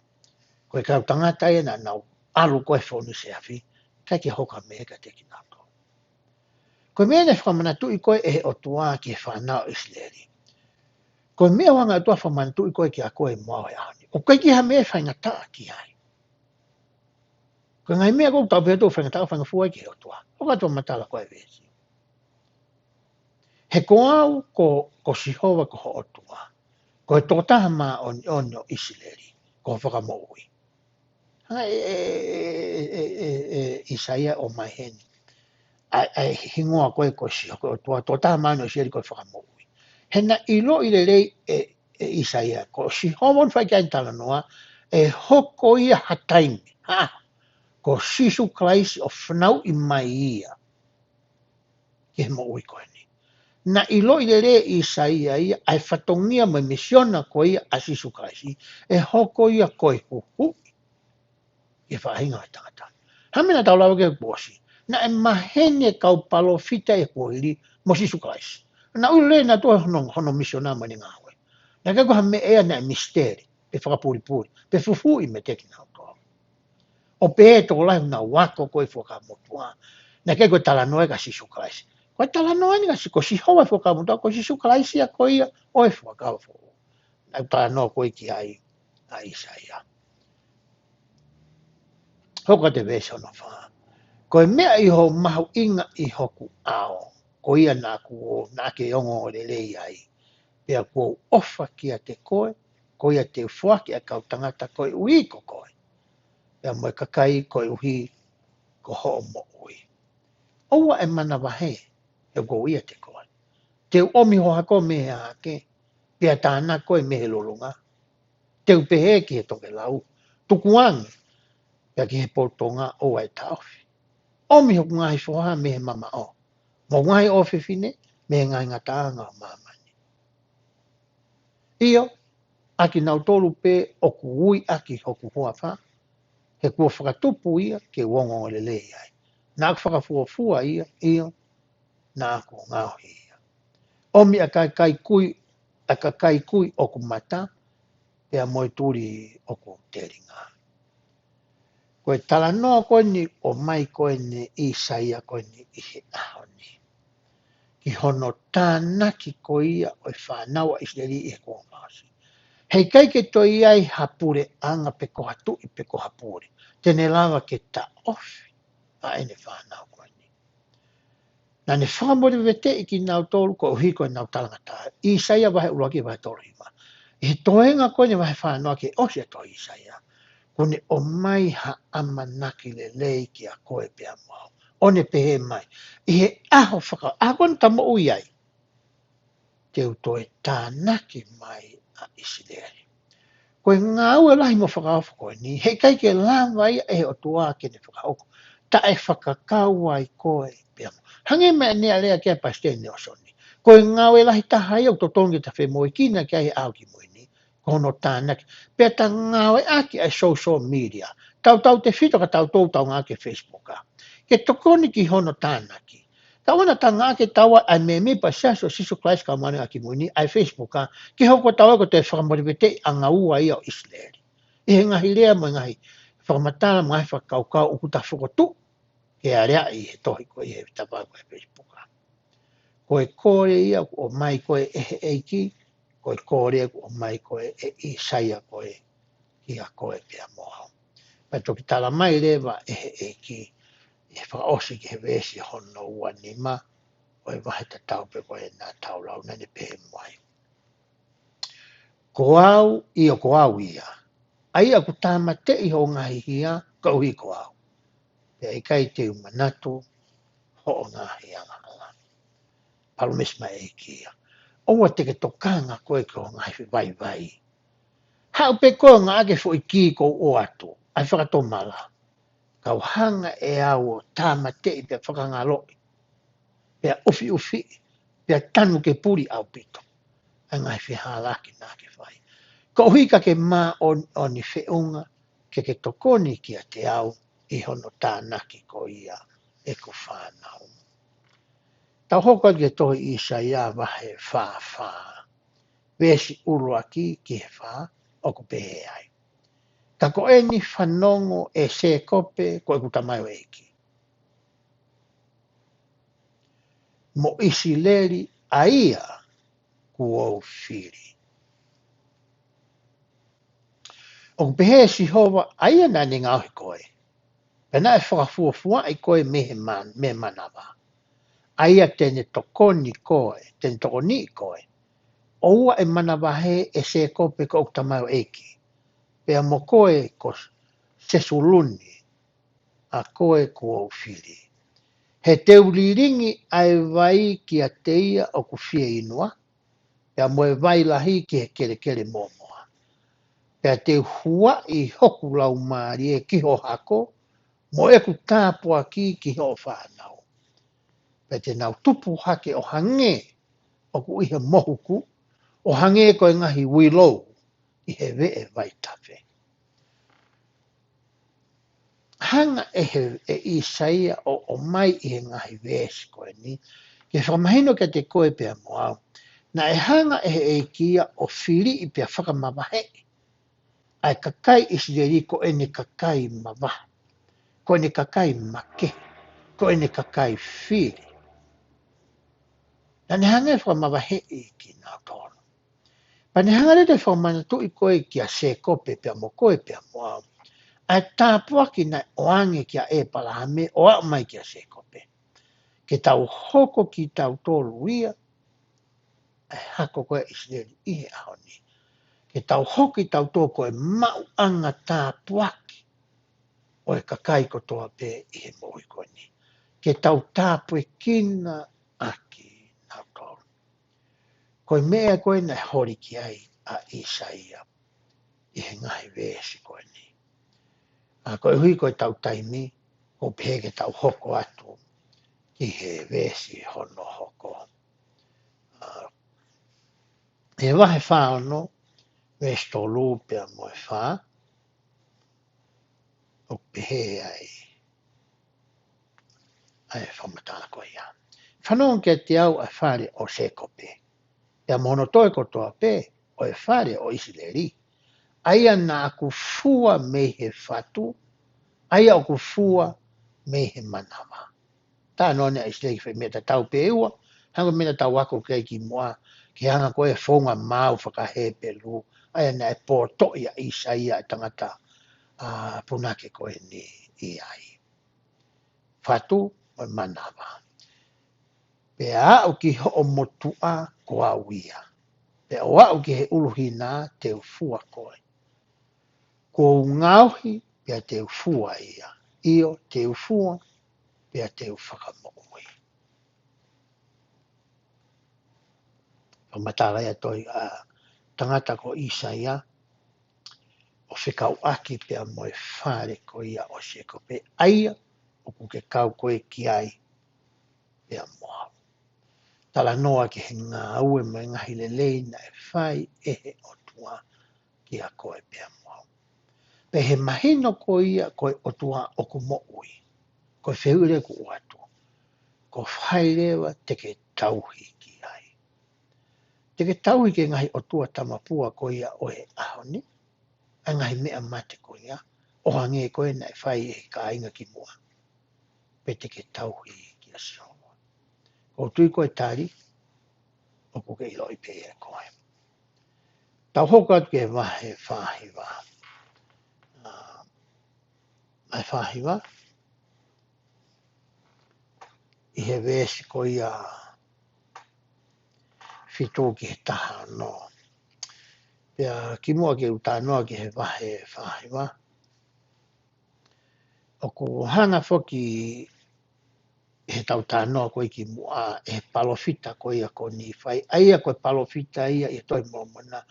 Koe kau tangata e na nau alu koe whoni se afi. Kai ke hoka me ka te ki nau to. Koe mea ne whamanatu I koe e he otua ki he whanau Israeli. Koe mea wanga atua whamanatu I koe ki a koe mua e ahani. O koe ki ha mea whaingata ki ai. Ko ngai mea ko tau pe to whanga tau whanga fuai ki o tua. O ka tō matala koe vesi. He ko au ko Sihova ko ho o tua. Ko e tōtaha mā o Israeli. Ko whakamoui. Hanga Isaia o mai heni. Ai hingoa koe ko Sihova ko o tua. Tōtaha mā o Israeli ko whakamoui. Hena ilo I le rei Isaia. Ko Sihova on whai kai tala noa. E hoko ia hataimi. Ko sisu Christ o whanau I mai ia. Ke mo ui koe ni. Na ilo I le re Isaia ia, ai whatongia mai misiona ko ia a sisu Christ. E hoko ia koe huhu. Ke whahinga ai tangata. Hamina tau lau ke kuosi. Na e mahene kau palo fita e kuohiri mo sisu Christ. Na ui le na tua hono misiona mani ngawe. Na kako hame ea na e misteri. Pe whakapuri. Pe fufu I me teki nau toa. O pe e tō lai na wako koe whakamotua. Na ke koe tala noe ka sisu Christ. Koe tala noe ni ka si ko si hoa whakamotua, ko sisu Christ ia koe ia oe whakawho. Na tala noe koe ki ai a Isaia. Hoka te veso no wha. Koe mea I ho mahu inga I hoku ao. Ko ia nā kuo nā ke ongo o le lei ai. Pea kuo ofa ki a te koe, ko ia te ufuaki a kau tangata koe ui ko koe. Pea moe kakai koe uhi ko ho mo ui. Oua e mana wahe, e ko ia te koe. Te omi ho hako me a ke, pia tāna koe me he lolunga. Te upehe ki he toke lau, tukuangi, pia ki he potonga o ai tauwhi. Omi ho ngahi whoha me he mama o. Mo ngahi o whiwhine, me he ngai ngataanga o mamani. Io, aki nau tolu pe o kuui aki hoku hoa wha, he kua whakatupu ia ke wongo o le lei ai. Nā whakafuafua ia, io, nā ko ngāhi ia. Omi a kai kui o ku mata, pea moe turi o ku teringa. Koe tala noa koe ni o mai koe ni Isaia koe ni I he ahoni. Ki hono tānaki koe ia o e whānawa Israeli I he kua māsi. Hei kai ke toi ai hapure anga pe ko hatu I pe ko hapure. Tene lava ke ta ofi a ene whānau koe ni. Na ne whakamore vete I ki nau tolu ko uhi koe nau talangata. Isaia wahe uruaki wahe tolu hima. I toenga koe ni wahe whanau ke osi a toi Isaia. Kone o mai ha amanaki le lei ki a koe pia mau. One pehe mai. I he aho whaka. Aho kone tamo ui ai. Te utoe tānaki mai a Israeli. Koe ngā ue lahi mo whakaofa koe ni. He kai ke lawai e o tua ke ne whakaoko. Ta e whakakau ai koe pia mau. Hange mea nea lea kia pastene o soni. Koe ngā ue lahi taha i o totongi ta whe moe kina kia he au ki moe ni. kono tānaki. Pea ta ngāwe aki ai social media. Tau te whito ka tau ngā ke Facebooka. Ke tokoni ki hono tānaki. Ta wana ta ngā ke tawa ai me me pa siaso sisu Christ ka mani aki muni ai Facebooka. Ki hoko tawa ko te whakamoribete a ngā ua ia o Israeli. I he ngahi lea mo ngahi whakamatala mo ngahi whakaukau ukuta whakotu. Ke a rea i he tohi ko i he tapa ko e Facebooka. Koe kore ia o mai koe e eiki. Koe kore o mai koe e Isaia koe ia koe pia moha. Pai toki tala mai lewa e ki e whaosi ki he wesi hono ua nima o e wahe ta tau pe koe nā tau lau nane pehe mai. Ko au i o ko au ia. Ai aku tāma te i ho ngahi hia ka uhi ko au. Pea i kai te umanatu ho o ngahi anga anga. Palumisma e kia. Oua te ke tokanga koe ko ngahi vai vai. Hau pe koe ngā ake fo i ki ko o atu. Ai whakato mala. Kau hanga e au o tāma te i pia whakangaloi. Pia ufi ufi. Pia tanu ke puri au pito. Ai ngai whihalaki nā ke whai. Ko huika ke mā o ni whiunga ke tokoni ki a te au i hono tānaki ko ia e ko whānau. Tau hoko ke tohi isa ia wahe whā. Wesi urua ki he whā o ko pehe ai. Ka ko e ni whanongo e se kope ko e kutamai o eki. Mo isi leri a ia kuo whiri. O pehe si hova a ia nani ngauhi koe. Pena e whakafuafua i koe me manawa. A ia tene tokoni koe, tene tokoni koe. O ua e manawa he e se kope ko kutamai o eki. Pea mo koe ko sesuluni a koe kuo whiri. He te uriringi ai vai ki a teia o ku whia inua. Pea mo e vai lahi ki he kere momoa. Pea te hua i hoku lau maari e kiho hako. Mo e ku tāpua ki ho whanau. Pea te nau tupu hake o hange o ku iha mohuku. O hange ko e ngahi willow i he vee vai tawe. Hanga e Isaia o mai i he ngahi vesi koe ni. Ke whakamahino ke te koe pia moau. Na e hanga e kia o whiri i pia whakamawahe. Ai kakai Israeli ko e ne kakai mawahe. Ko e ne kakai make. Ko e ne kakai whiri. Na ne hanga e whakamawahe i ki nā tono. Pa ne hanga rete whakamana i koe ki a se kope pia mo koe pia moau. Ai tāpua ki nai oange ki a e palahame o au mai ki a se kope. Ke tau hoko ki tau tolu ia. Ai hako koe Israeli i he ahoni. Ke tau hoki tau tō koe mau anga tāpuaki o e kakai ko toa pē i he mohi koe ni. Ke tau tāpue kina aki nau tōru. Koe mea koe nei hori ki ai a Isaia i he ngahi vēsi koe ni. A koe hui koe tau taimi o pē ke tau hoko atu ki he vēsi hono hoko. He wahe whaono vēsi tō lūpea mo e wha o pehe ai whamatala koe ia. Whanong ke te au a whare o se kope. Ia mono toi ko toa pē o e whare o Israeli. Aia nā ku fua me he whatu, aia o ku fua me he manawa. Tā nōne a Israeli whai mea tau pē ua, hanga mena tau wako kei ki moa, ki hanga koe whonga mau whakahe pelu, aia nā e pōto ia Isaia e tangata punake koe ni i ai. Whatu o manawa. Pea au ki ho motua ko au ia. Pea o au ki he uluhina te ufua koe. Ko ngauhi pea te ufua ia. Io te ufua pea te ufakamoui. O matalaya toi tangata ko Isaia o whikau aki pea moe whare ko ia o se ko pe aia o kuke kau koe ki ai pea moa. Tala noa ki he ngā ue mai ngahi lelei na e whai ehe o tua kia koe pia moa. Pe he mahino ko ia koe o tua o ku mo ui. Koe whiure ku uatu. Ko whairewa te ke tauhi ki ai. Te ke tauhi ke ngahi o tua tamapua ko ia o he ahoni. A ngahi mea mate ko ia. O hange koe nai whai e ka inga ki mua. Pe te ke tauhi ki a sihoa. Ko tui koe tari. O ku ke ilo i pe e koe. Tau hoka ke wahe whahiwa. Mai whahiwa. I he wēsi ko ia whitō ki he taha no. Pea ki mua ke uta noa ki he wahe whahiwa. O ku hana whoki he tau tā noa koe ki mua e palofita ko ia ko ni whai. Aia koe palofita ia i toi momona.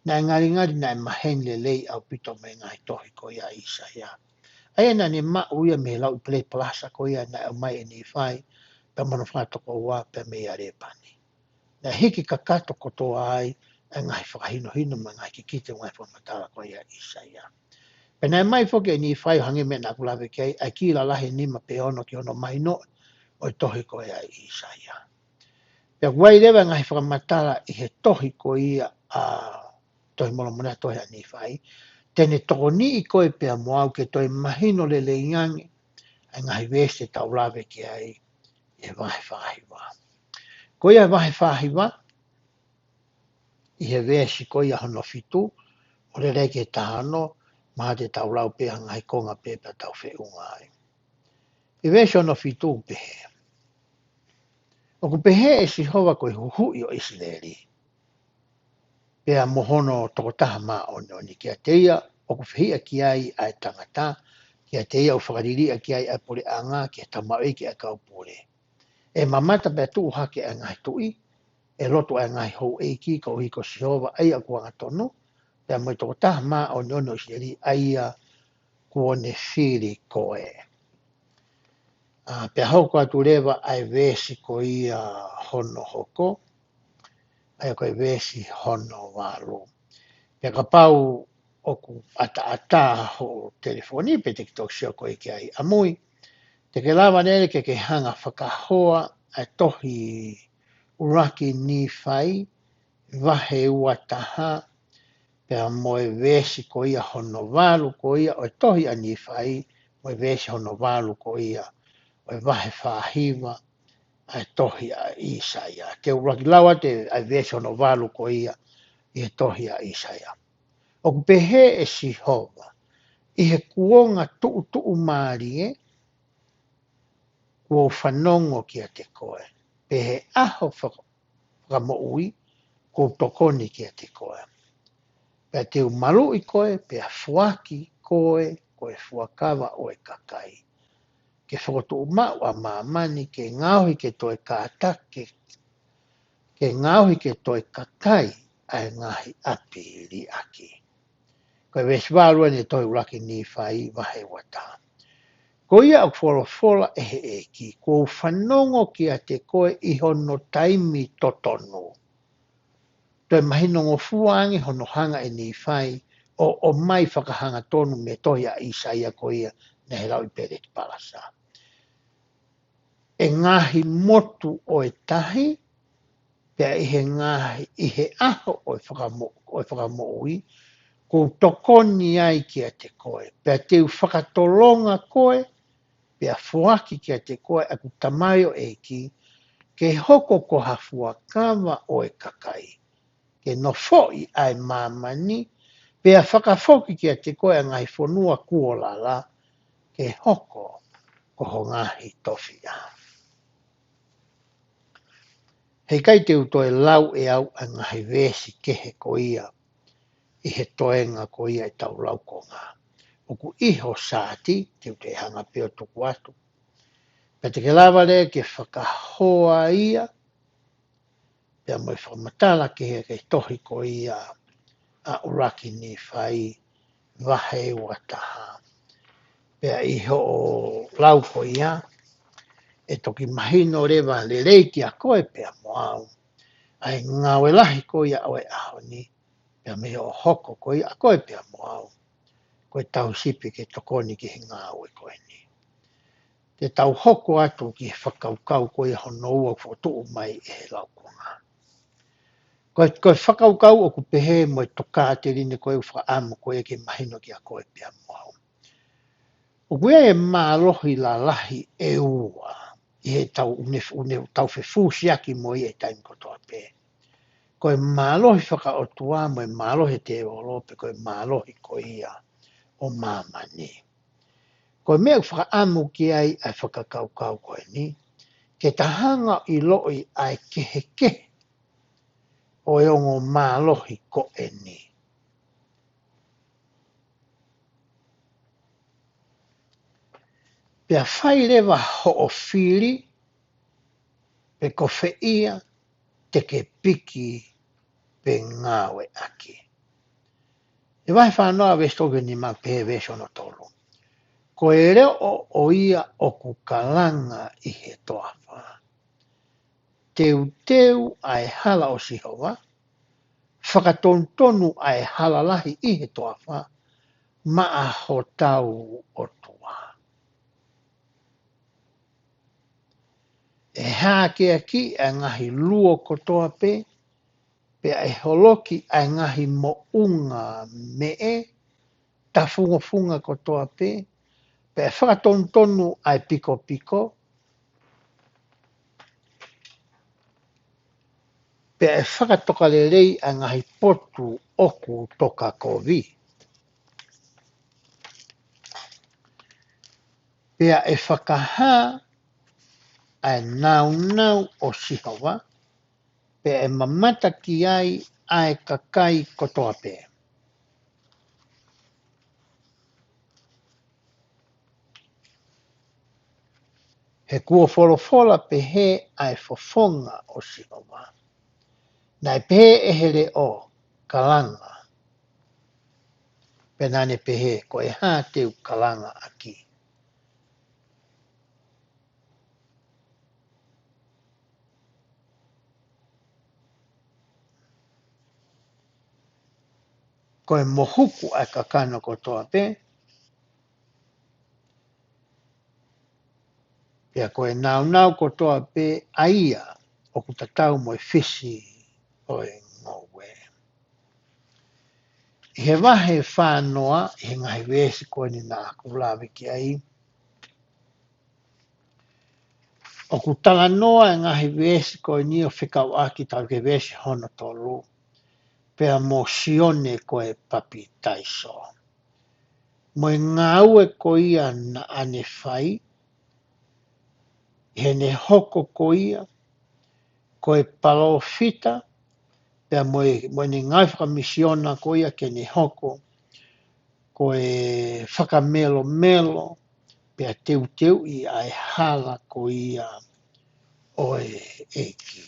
Nā ngari nā maheng le lei au pito me ngai tohi ko ia isa ia. Aia nā ni ma uia me lau i play plasa ko ia nā au mai e ni whai. Pea mana whātoko ua pea me ia repani. Nā hiki kakato kotoa ai e ngai whakahino hino ma ngai ki kite ngai whamatara ko ia isa ia. Pe nā mai whoke ni whai hange me nā kulawe kei ai ki la lahi nima pe ono ki ono mai no o tohi ko ia isa ia. Pea wai rewa ngai whakamatara i he tohi ko ia a tohi mono mona tohi a ni whai. Tene toko ni i koe pea moau ke toi mahino le le ingangi ai ngai weste tau lawe ki ai e wahe whahiwa. Ko ia wahe whahiwa i he wēsi ko ia hono fitu o le reke tahano maha te tau lau pea ngai konga pepa tau whiunga ai. I wēsi hono fitu pehe. O ku pehe e si hoa koe huhui o Israeli. Pea mohono toko taha maa oni kia teia o ku whihia ki ai ai tangata kia teia o whakariria ki ai ai pore anga kia tamau eki a kau pore. E mamata pea tuu hake a ngai tui e loto a ngai hou eki ka uhi ko Sihova ai a kuanga tono pea moi toko taha maa oni o Israeli ai a kuone whiri koe. Pea hoko atu rewa ai wēsi ko ia hono hoko ai koe wēsi hono walo. Pea ka pau o ku ata ho telefoni pe te kitok sio koe ki ai amui. Te ke lawa nere ke hanga whakahoa ai tohi uraki ni whai wahe ua taha pea moe wēsi ko ia hono walo ko ia o tohi a ni whai moe wēsi hono walo ko ia o wahe whahiwa ai tohi a Isaia. Te uraki lawa te ai wēsi hono walo ko ia i he tohi a Isaia. O ku pehe e Sihova i he kuonga tuu maari e kua whanongo kia te koe. Pehe aho whakamoui kua tokoni kia te koe. Pea te umaru i koe, pea fuaki koe, koe fuakawa o e kakai. Ke whakotu umau a mamani ke ngauhi ke toi kātake, ke ngauhi ke toi kakai ai ngahi api li aki. Koe weswalua ni toi uraki ni whai wahe wata. Ko ia au wholofola e he eki, ko whanongo ki a te koe i hono taimi totonu. Toi mahinongo fuangi hono hanga e ni whai o mai whakahanga tonu me tohi a Isaia ko ia na he lau i pere te palasa. E ngahi motu o e tahi, pea i he ngahi, i he aho o e whakamoui, ko tokoni ai ki a te koe. Pea te whakatolonga koe, pea fuaki ki a te koe a ku tamaio e ki, ke hoko ko hafua kawa o e kakai. Ke no foi ai mamani, pea whakafoki ki a te koe a ngai whanua kuolala, ke hoko ko ho ngahi tofia. Hei kai te utoe lau e au a ngahi wēsi kehe ko ia, i he toenga ko ia i tau lau ko ngā. O ku iho sāti, te ute hanga peo tuku atu. Pea te ke lawa rea ke whakahoa ia, pea moi whakamatala ke he kei tohi ko ia a uraki ni whai wahe ua taha. Pea iho o lau ko ia, e toki mahino rewa le reiki a koe pea moau. Ai ngāwe lahi ko ia oe aho ni, pea me o hoko koe a koe pea mo au. Koe tau sipi ke tokoni ki he ngāu e koe ni. Te tau hoko atu ki he whakaukau koe hono ua whotuu mai e he laukunga. Koe whakaukau o ku pehe mo e toka te rine koe u whaamu koe ke mahino ki a koe pea mo au. O kuea e mālohi la lahi e ua i he tau une tau whewhusiaki mo i e taim kotoa pē. Koe mālohi whakaotua mo e mālohi te olope koe mālohi ko ia o māmani. Koe mea whakaamu ki ai ai whakakaukau koe ni, ke tahanga i loi ai kehe o e ongo mālohi ko e ni. Pea whai lewa ho o whiri, pe ko whiia te ke piki pe ngāwe aki. E vai whanoa westoge ni ma pe wesono tolu. Ko e reo o ia o ku kalanga i he toawha. Teu ai hala o sihowa, whakatontonu ai hala lahi i he toawha, ma a ho tau o tua. E hāke aki e ngahi luo kotoa pe e holoki e ngahi mo unga mee, ta funga kotoa pe e whakatontonu ai piko, pe e whakatokalelei a ngahi potu oku toka kovi. Pea e whakaha ai nau o sihawa, pe e mamata ki ai kakai kotoa pe. He kua wholofola pe he ai fofonga o sihawa. Nai pe e hele o kalanga. Pe nane pe he ko e hā teu kalanga aki. Ko e mohuku ai kakano kotoa pe, pea ko e nau kotoa pe aia o ku tatau mo e fisi o e ngowe. I he wahe whānoa, i he ngahi wēsi koe ni nā kulawe ki ai. O ku tala noa e ngahi wēsi koe ni o whikau aki tau ke wēsi hono tolu, pea mo sione koe papi taiso. Mo e ngāue ko ia na ane whai, he ne hoko ko ia, ko e palofita, pea mo ne ngai whakamisiona ko ia ke ne hoko, ko e whakamelo, pea teu i ai hala ko ia o e eki.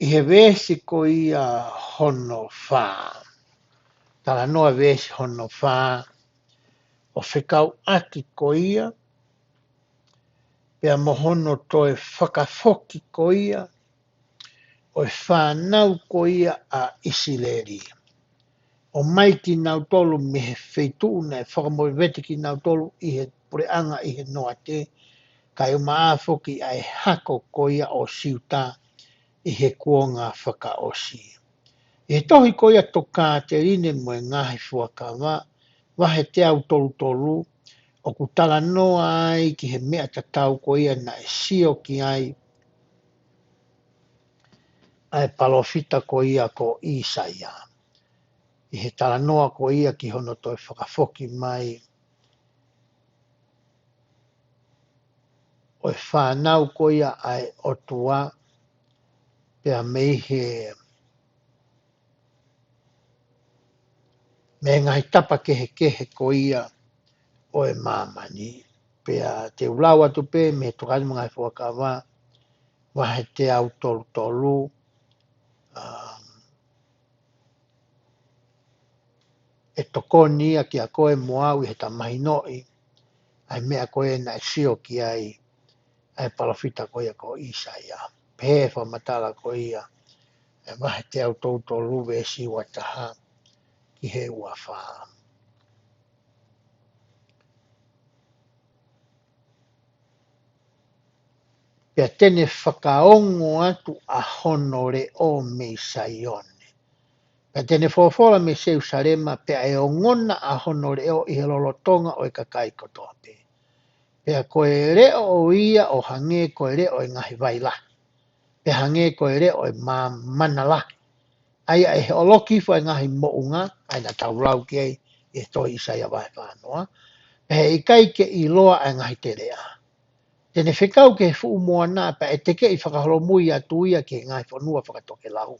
I he wēsi ko ia hono whā. Tala noa wēsi hono whā, o whikau aki ko ia, pea mohono toe whakafoki ko ia, o e whānau ko ia a Isileri. O mai ki nau tolu me he wheitu nei whakamoe vete ki nau tolu i he pureanga i he noa te, kai o maafoki ai hako ko ia o siuta i he kuonga whakaosi. I he tohi ko ia toka te rine mo e ngahi fuakawa, wahe te au tolu, o ku tala noa ai ki he mea tatau ko ia na e sio ki ai palofita ko ia ko Isaia. I he tala noa ko ia ki hono toi whakafoki mai o e whānau ko ia ai otua pea me ngai tapa kehe ko ia o e mamani. Pea te ulau atu pe me tukani mga i whakawa wahe te au tolu, e tokoni ia ki a koe moau i he tamahinoi, ai mea koe na e sio ki ai palofita koe ko Isaia. pe fa matala ko ia e mahe te au toutou luwe e siwa taha ki he ua wha. Pea tene whakaongo atu a honore o me saione. Pea tene whawhora me seu sarema pea e o ngona a honore o i he lolotonga o i kakai kotoa pe. Pea koe reo o ia o hange koe reo i ngahi vaila. Pea hange koe reo i manala. Aia e he oloki fo e ngahi mounga, aina taulau ki ei e toi isai a vai whanoa. Pea he ikai ke i loa e ngahi te rea. Tene whekau ke fu mua nā, pa e teke i whakaholo mui atu ia ke ngai whanua whakatoke lau.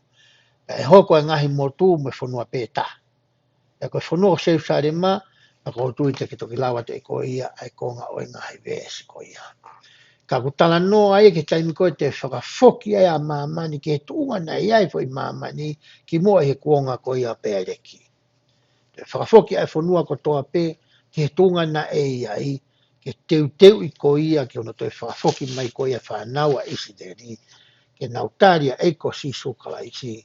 Pa e hoko e ngahi motu me whanua pētā. E koe whanua seu sare mā, pa ko tui te ke toki lau atu e ko ia, ai konga o e ngahi vēsi ko ia. Ka kutala no ai ke taimi koe te whakafoki ai a māmani ke tuunga na iai fo i māmani ki mua he kuonga ko ia pēreki. Te whakafoki ai whanua ko toa pē, ke tuunga na e iai, ke teu i ko ia ke ono toi whakafoki mai ko ia whanaua isi deri, ke nautaria e ko sisu kala isi,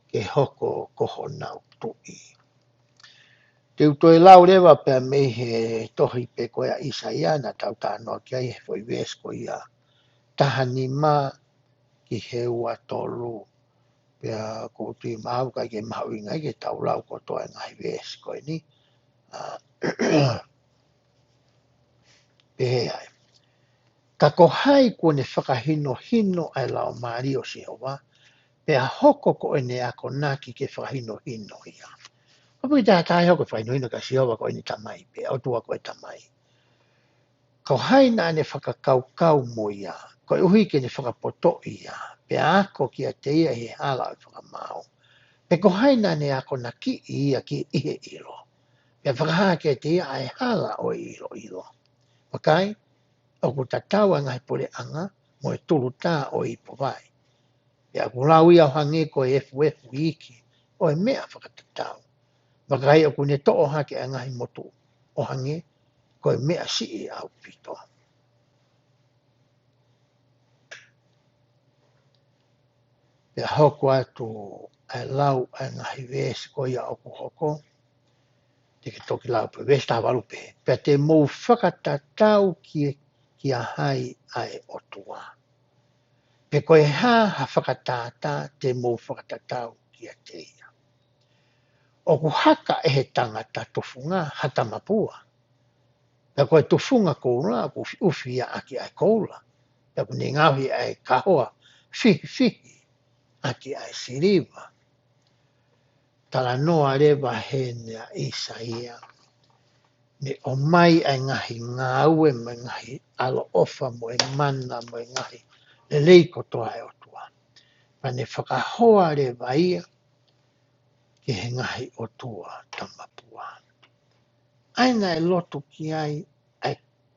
ke hoko koho nau tui. Teu toi lau rewa pia mei he tohi pe ko ia isa ia na tau tānoa ki ai he foi ves ko ia tahani mā ki he ua tolu. Pia ko tui mau kai ke mau ingai ke tau lau ko toa ngai ves ko ni. Pehe ai. Ka ko hai kone whakahino hino ai lau maari o si hoa, pea hoko ko ene ako naki ke whakahino hino ia. Kapui tā tai hoko whakahino hino ka si hoa ko ene tamai, pea o tua ko e tamai. Ko hai na ane whakakau mo ia, ko uhi ke ne whakapoto ia, pea ako ki a te ia he hala o whakamau. Pe ko hai na ane ako na ki ia ki ihe ilo. Pea whakaha ke te ia ai hala o ilo. Wakai? Oku tatawa ngai pole anga mo e tulu tā o i povai. Pea ku lau ia hange ko e efu iki o e mea whakatatau. Wakai oku ne to o hake a ngai motu o hange ko e mea si i au pito. Pea hoko atu ai lau ai ngahi vesi ko ia oku hoko. Te ke toki lau pe vesi tā walupe. Pea te mou whakatatau ki a hai ai otua. Pe koe ha whakatata te mou whakatatau ki a te ia. Oku haka e he tangata tofunga hata mapua. Pe koe tofunga koula, ku ufi a aki ai koula. Pe koe ni ngauhi ai kahoa, fihi, aki ai siriva. Tala noa rewa he nea isa ia. Me o mai ai ngahi ngāue me ngahi alo ofa mo e mana mo e ngahi le leiko toa e otua. Pane whakahoa rewa ia ki he ngahi otua tamapua. Aina e loto ki ai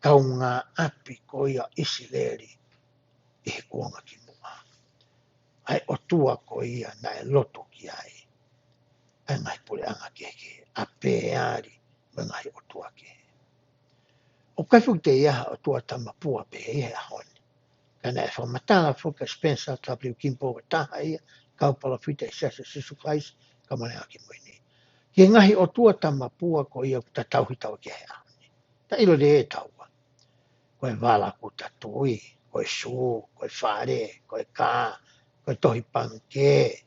kaunga api ko ia isi leri i he kuonga ki mua. Ai otua ko ia na e loto ki ai. Ai ngai pule anga keke, a peari me ngai otua ke. O kaifu te iaha otua tamapua pe he honi. Kana e whamatala fuka Spencer Tapliu Kimpo wa taha ia, kaupala whita i sasa sisu kais, kamane aki moini. Ke ngahi otua tamapua ko ia ta tauhi tau ke he honi. Ta ilo de e taua. Koe wala ku tatui, koe su, koe whare, koe kā, koe tohi panke,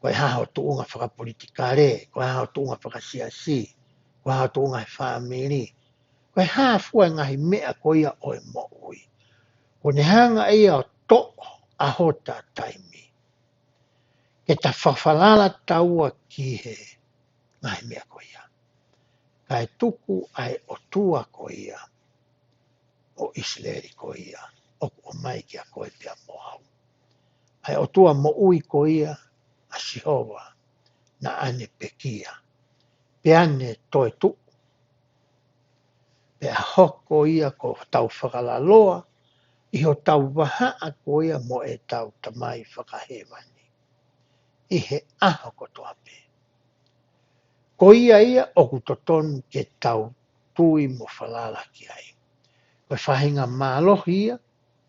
koe haho tuunga whakapolitikare, koe haho tuunga whakasiasi, koe haho tuunga he whamiri, koe hafua ngahi mea ko ia o e mo'ui. Ko ne hanga ia o to a hota taimi. Ke ta whawhalala taua ki he ngahi mea ko ia. Kai tuku ai o tua ko ia, o Isleri ko ia, o mai kia koe pia mohau. Ai o tua mo'ui ko ia, a Sihova na ane pekia. Pe ane toi tu. Pe a hoko ia ko tau whakalaloa, i ho tau waha ko ia mo e tau tamai whakahewani. I he aho ko toa pe. Ko ia o kutotonu ke tau tui mo whalala ki ai. Koe whahinga mālohi ia,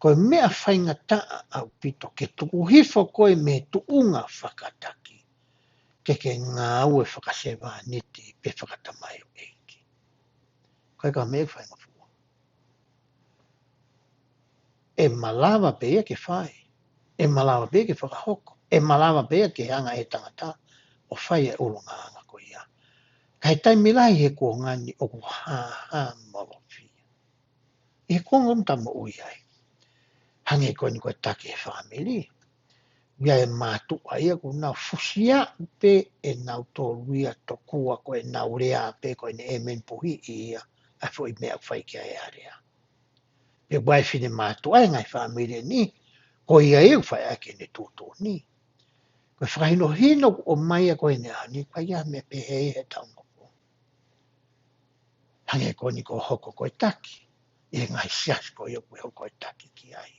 Koe mea whaingataa au pito ke tuku hifo koe me tuunga whakataki. Ke ngā ue whakasewa niti pe whakatamai o eiki. Koe ka mea whainga fua. E malawa pēia ke whai. E malawa pēia ke whakahoko. E malawa pēia ke anga e tangata o whai e urunga anga ko ia. Kai taimi lai he kua ngani o ku ha mawawhia. E kongom tamo ui ai. Hange koe ni koe take e whamiri. Ia e mātua ia ku nau fusia pe e nau tōruia to kua koe nau rea pe koe ne e men puhi ia a fwoi mea whai kia e area. Pe wai whine mātua e ngai whamiri ni, ko ia e whai ake ne tūtō ni. Koe whakaino hino o mai a koe ne ani, koe ia me pe hei he taunoko. Hange koe ni ko hoko koe taki, e ngai sias koe o koe hoko koe taki ki ai.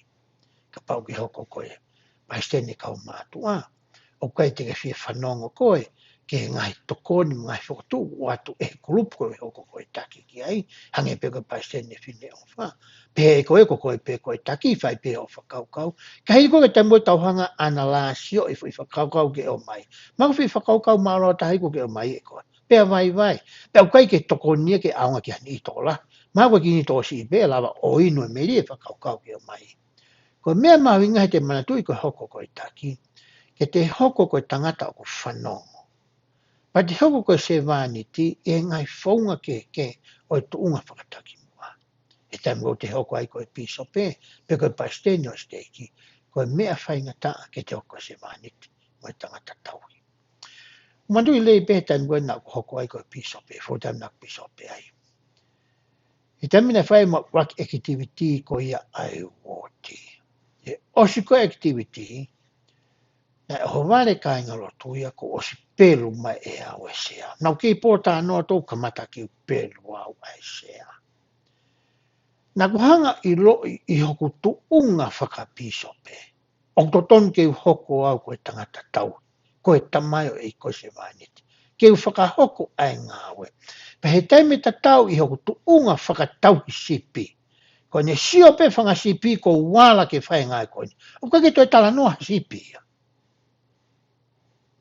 Ka pau ki hoko koe. Mai stene kau mātua, o kai te ke whia whanongo koe, ke ngai tokoni ngai whakatu o atu e kurupu koe hoko koe taki ki ai, hange pe koe pai stene whine o wha. Pe e koe koe pe koe taki, whai pe o whakaukau. Ka hei koe te mua tauhanga ana la sio i whakaukau ke o mai. Mako whi whakaukau maaro tahi ko ke o mai e koe. Pe a vai. Pe au kai ke tokonia ke aonga ki hani i tola. Mako ki ni tō si pe lava o inu e meri e whakaukau ke o mai. Ko mea mawinga he te manatui ko hoko koe taki, ke te hoko koe tangata o ko whanongo. Pa te hoko koe se vāniti e ngai whaunga ke o e tuunga whakataki mua. E taimu o te hoko ai koe piso pe koe pasteni o steiki, koe mea whainga taa ke te hoko se vāniti o e tangata tauhi. Umanui lei pe taimu koe nā hoko ai koe piso pe, fōtaimu nā piso pe ai. E taimu na whai ma work activity ko ia ai wōti. E osi ko activity, na e hovare ka inga rotu ia ko osi pelu mai e au e sea. Nau ki pōta anoa tō kamata ki pelu au e sea. Nā kuhanga i lo i hoku tu unga whakapiso pe. O to ton ke hoko au koe tangata tau. Koe tamayo e koe se vāniti. Ke whakahoko ai ngāwe. Pa he taime ta tau i hoku tu unga whakatau i sipi. Ko ne sio pe whanga sipi ko wala ke whai ngai koe. O kake toi tala noa sipi ia.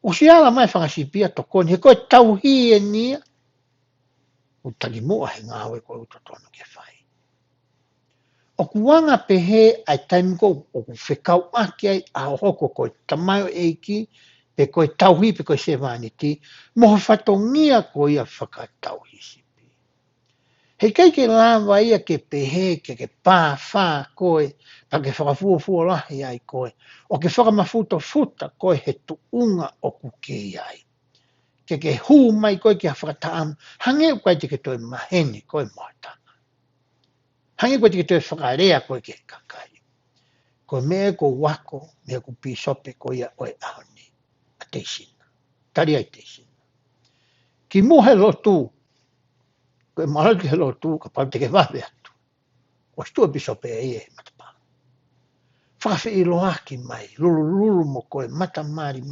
O si ala mai whanga sipi a to kone, he koe tauhi e nia. O tagi mua he ngāwe koe uto tono ke whai. O kuanga pe he ai taimi ko o ku whekau ake ai a hoko koe tamayo eiki, pe koe tauhi pe koe se vāniti, moho whatongia koe ia whakatauhi sipi. He kei ke lawa ia ke pehe, ke pā whā koe, pa ke whakafua lahi ai koe, o ke whakamafuta futa koe he tuunga o kuke ai. Ke hū mai koe ki a whakataam, hange u kai te ke toi maheni koe moatanga. Hange koe te ke toi whakarea koe ke kakai. Koe mea ko wako, mea ko pisope koe ia oe ahoni, a teisina. Tari ai teisina. Ki muhe lotu, koe maraki he lotu, ka pau te ke wawe atu. O stua pisope e e matapanga. Whakawhi i loaki mai, lulu mo koe, mata mari.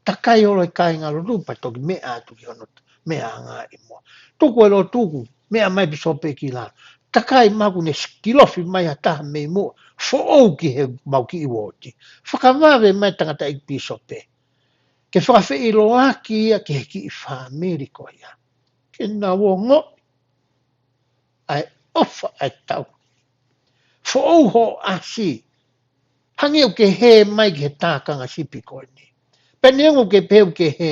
Takai olo i kai ngā lotu, pa toki mea atu ki hono, mea ngā i mua. Tuku e lo tuku, mea mai pisope ki la. Takai maku ne skilofi mai a taha mei mua, whaou ki he mau ki i woti. Whakawawe mai tangata i pisope. Ke whakawhi i loaki ia, ke he ki i whamiri koe ia. Ke nā wongo, ai ofa ai tau. Whaou ho asi, hangi o ke he mai ki he tākanga sipi koe ni. Penengo ke peu ke he,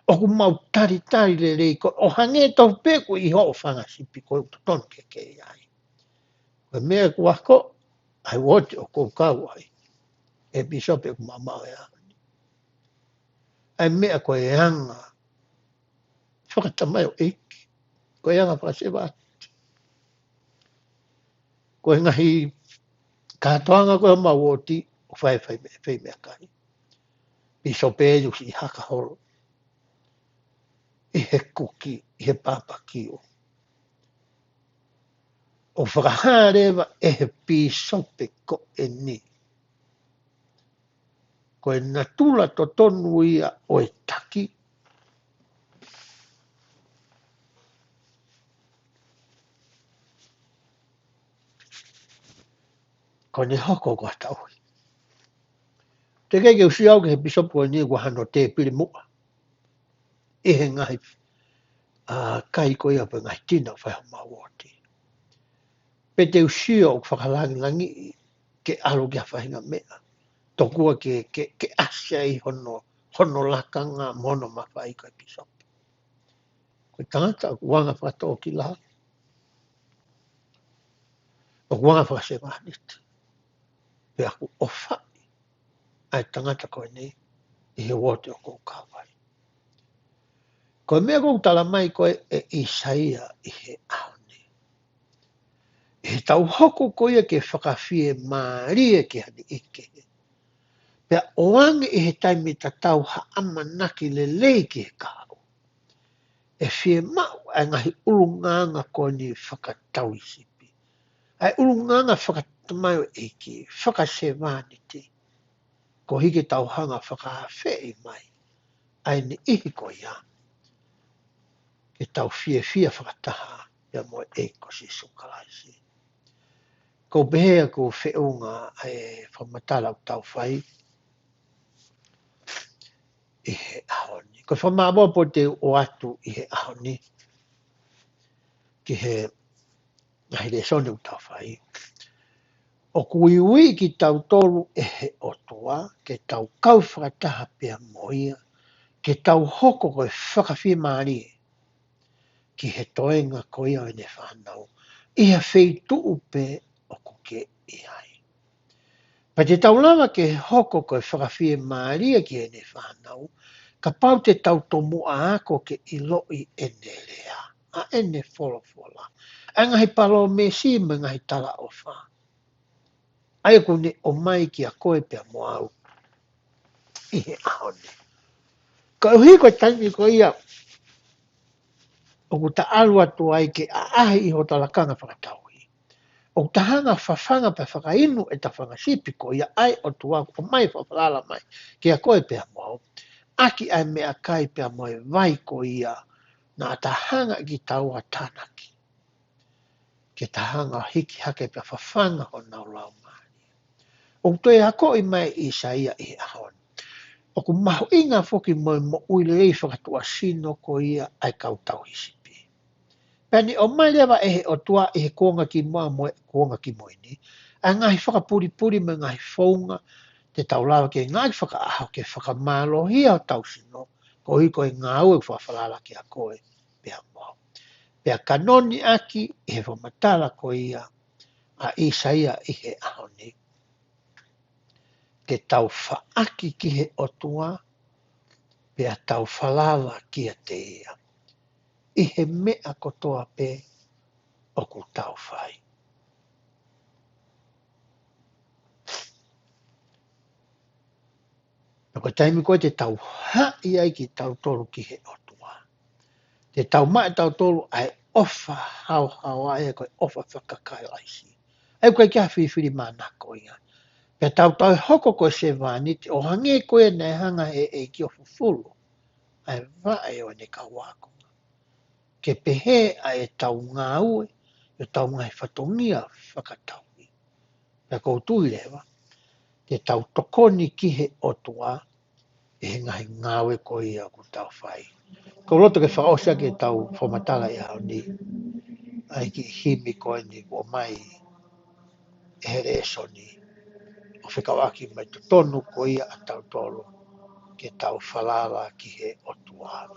o ku mau tari le rei ko, o hange tau peku i ho whanga sipi koe o ton ke ai. Koe mea ku ako, ai wote o kou kau ai, e pisope ku mamau e ahoni. Ai mea koe e anga, whakatamai o eiki, koe anga whakasewa. Koe ngahi, kātoanga koe mau oti, o whai mea kai. Pisope e jusi i haka horo. I he kuki, i he papakio. O whakaharewa e he pisope ko e ni. Ko e natula to tonu ia o e taki. ko ni hoko ko tau. Te ke usi au ke he pisopo ni wa hano te pili mua. E he ngai kai ko ia pe ngai tina whai ho mawoti. Pe te usi au whakalangi langi ke alo kia whahinga mea. Tokua ke asia i hono lakanga mono mawhai ko e pisopo. Ko tangata wanga whatoa ki laha. O wanga whakasewanit. Pe aku ofa. Ai tangata koe nei. I he wote o kou kawai. Ko mea kou tala mai koe e Isaia i he aone. I he tau hoko koe ke whakawhie maarie ke hani ike. Pea oange i he taimi ta tau ha amanaki le lei ke he kao. E whie mau ai ngahi urunganga koe ni whakatau isipi. Ai urunganga whakatamayo eiki, whakasewaniti. Ko hiki tau hanga whakawhei mai. Ai ni ihi koe ia. Ke tau whie whakataha ia moe eiko si sukalaisi. Ko behea ko whiunga e whamatala o tau whai i he ahoni. Ko whamawa po te o atu i he ahoni ki he ngahi le sone o tau whai. O kuiwi ki tau tolu e he otua, ke tau kau whakataha pia moia, ke tau hoko koe whakawhi maari ki he toenga koia o ne whanau. Ia wheitu upe o kuke i ai. Pa te taulawa ke hoko koe whakawhie maaria ki e ne whanau, ka pau te tau tomu a ako ke iloi e ne lea, a e ne wholofola. A ngahi palo me si me ngahi tala o wha. Ai ko ne o mai ki a koe pia mo au i he ahone. Ka uhi koe tangi ko ia, o ku ta alua tu ai ke a ahi i ho talakanga whakatau. O tahanga whawhanga pa whakainu e ta whangasipi ko ia ai o tua o mai whawhalala mai. Ki a koe pia mo. Aki ai mea kai pia mo e vai ko ia na tahanga ki taua tanaki. Ke tahanga hiki hake pia whawhanga o nau lau mai. O toi hako i mai i saia i ahon. O ku mahu inga whoki mo uile ei whakatua sino ko ia ai kautau hisipi. Pani o mai lewa e o tua e he kuonga ki mua mo e kuonga ki moi ni. A ngahi whakapuri me ngahi whaunga te taulawa ke ngahi whakaaho ke whakamalo hia o tau sino. Ko hiko e ngā ue whawhalala ki a koe pia mo. Pia kanoni aki e he whamatala ko ia a Isaia i he ahoni. Ke tau whaaki ki he otua pia tau whalala ki a te ia. I he mea kotoa pe o ku tau whai. Ko taimi koe te tau hai ai ki tau tolu ki he otua. Te tau mai tau tolu ai ofa hau ai koe ofa whakakai laisi. Ai koe kia whiwhiri mana koe ia. Pea tau hoko koe se vani te o hange koe nei hanga e ki o fufulu. Ai vae o ne kawako. Ke pehe ai tau ngā ue, e tau ngai whatongia whakataui. Pea koutu lewa, te tau tokoni ki he otua, e ngahi ngāwe ko ia ku tau whai. Ko roto ke whaosia ke tau whamatala i hao ni, ai ki himi koe ni o mai e here e soni. O whikawaki mai tu tonu ko ia a tau tolo ke tau whalala ki he otua.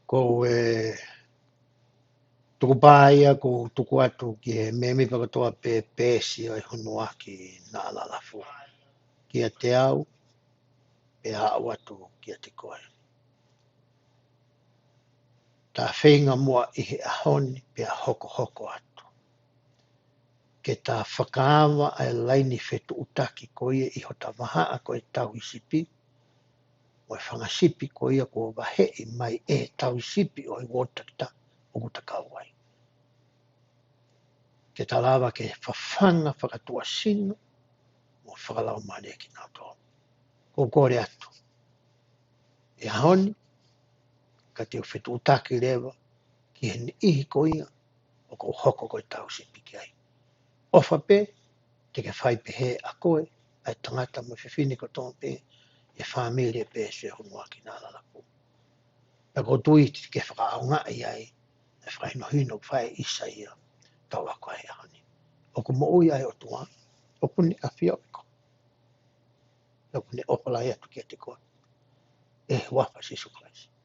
Ko tuku pāia ko tuku atu ki he memi whakatoa pēsi ai honua ki nā lalafu. Kia te au, pe hao atu kia te koe. Tā whenga mua i he ahoni pe a hoko hoko atu. Ke tā whakaawa ai laini whetu utaki koe i hota maha a koe tau i sipi. o e whangasipi ko ia ko wahe mai e tau sipi o i wotakita o kutakau ai. Ke talawa ke whawhanga whakatua sino o whakalau mane ki nau tō. Ko kore atu. E haoni, ka te whetu utaki rewa ki hene ihi ko ia o ko hoko ko i tau sipi ki ai. Ofa pe, te ke whai pe he a koe, ai tangata mo whiwhini ko tō pe, e whamilia pe se honua ki nā lalaku. E ko tui te ke whakaunga i ai, e whaino hino whai isa ia, tau ako ai ahani. O ko mo ui ai o tua, o kuni a whio ko. O kuni opala ia tu kia te koe. E wafa Jesu Christ.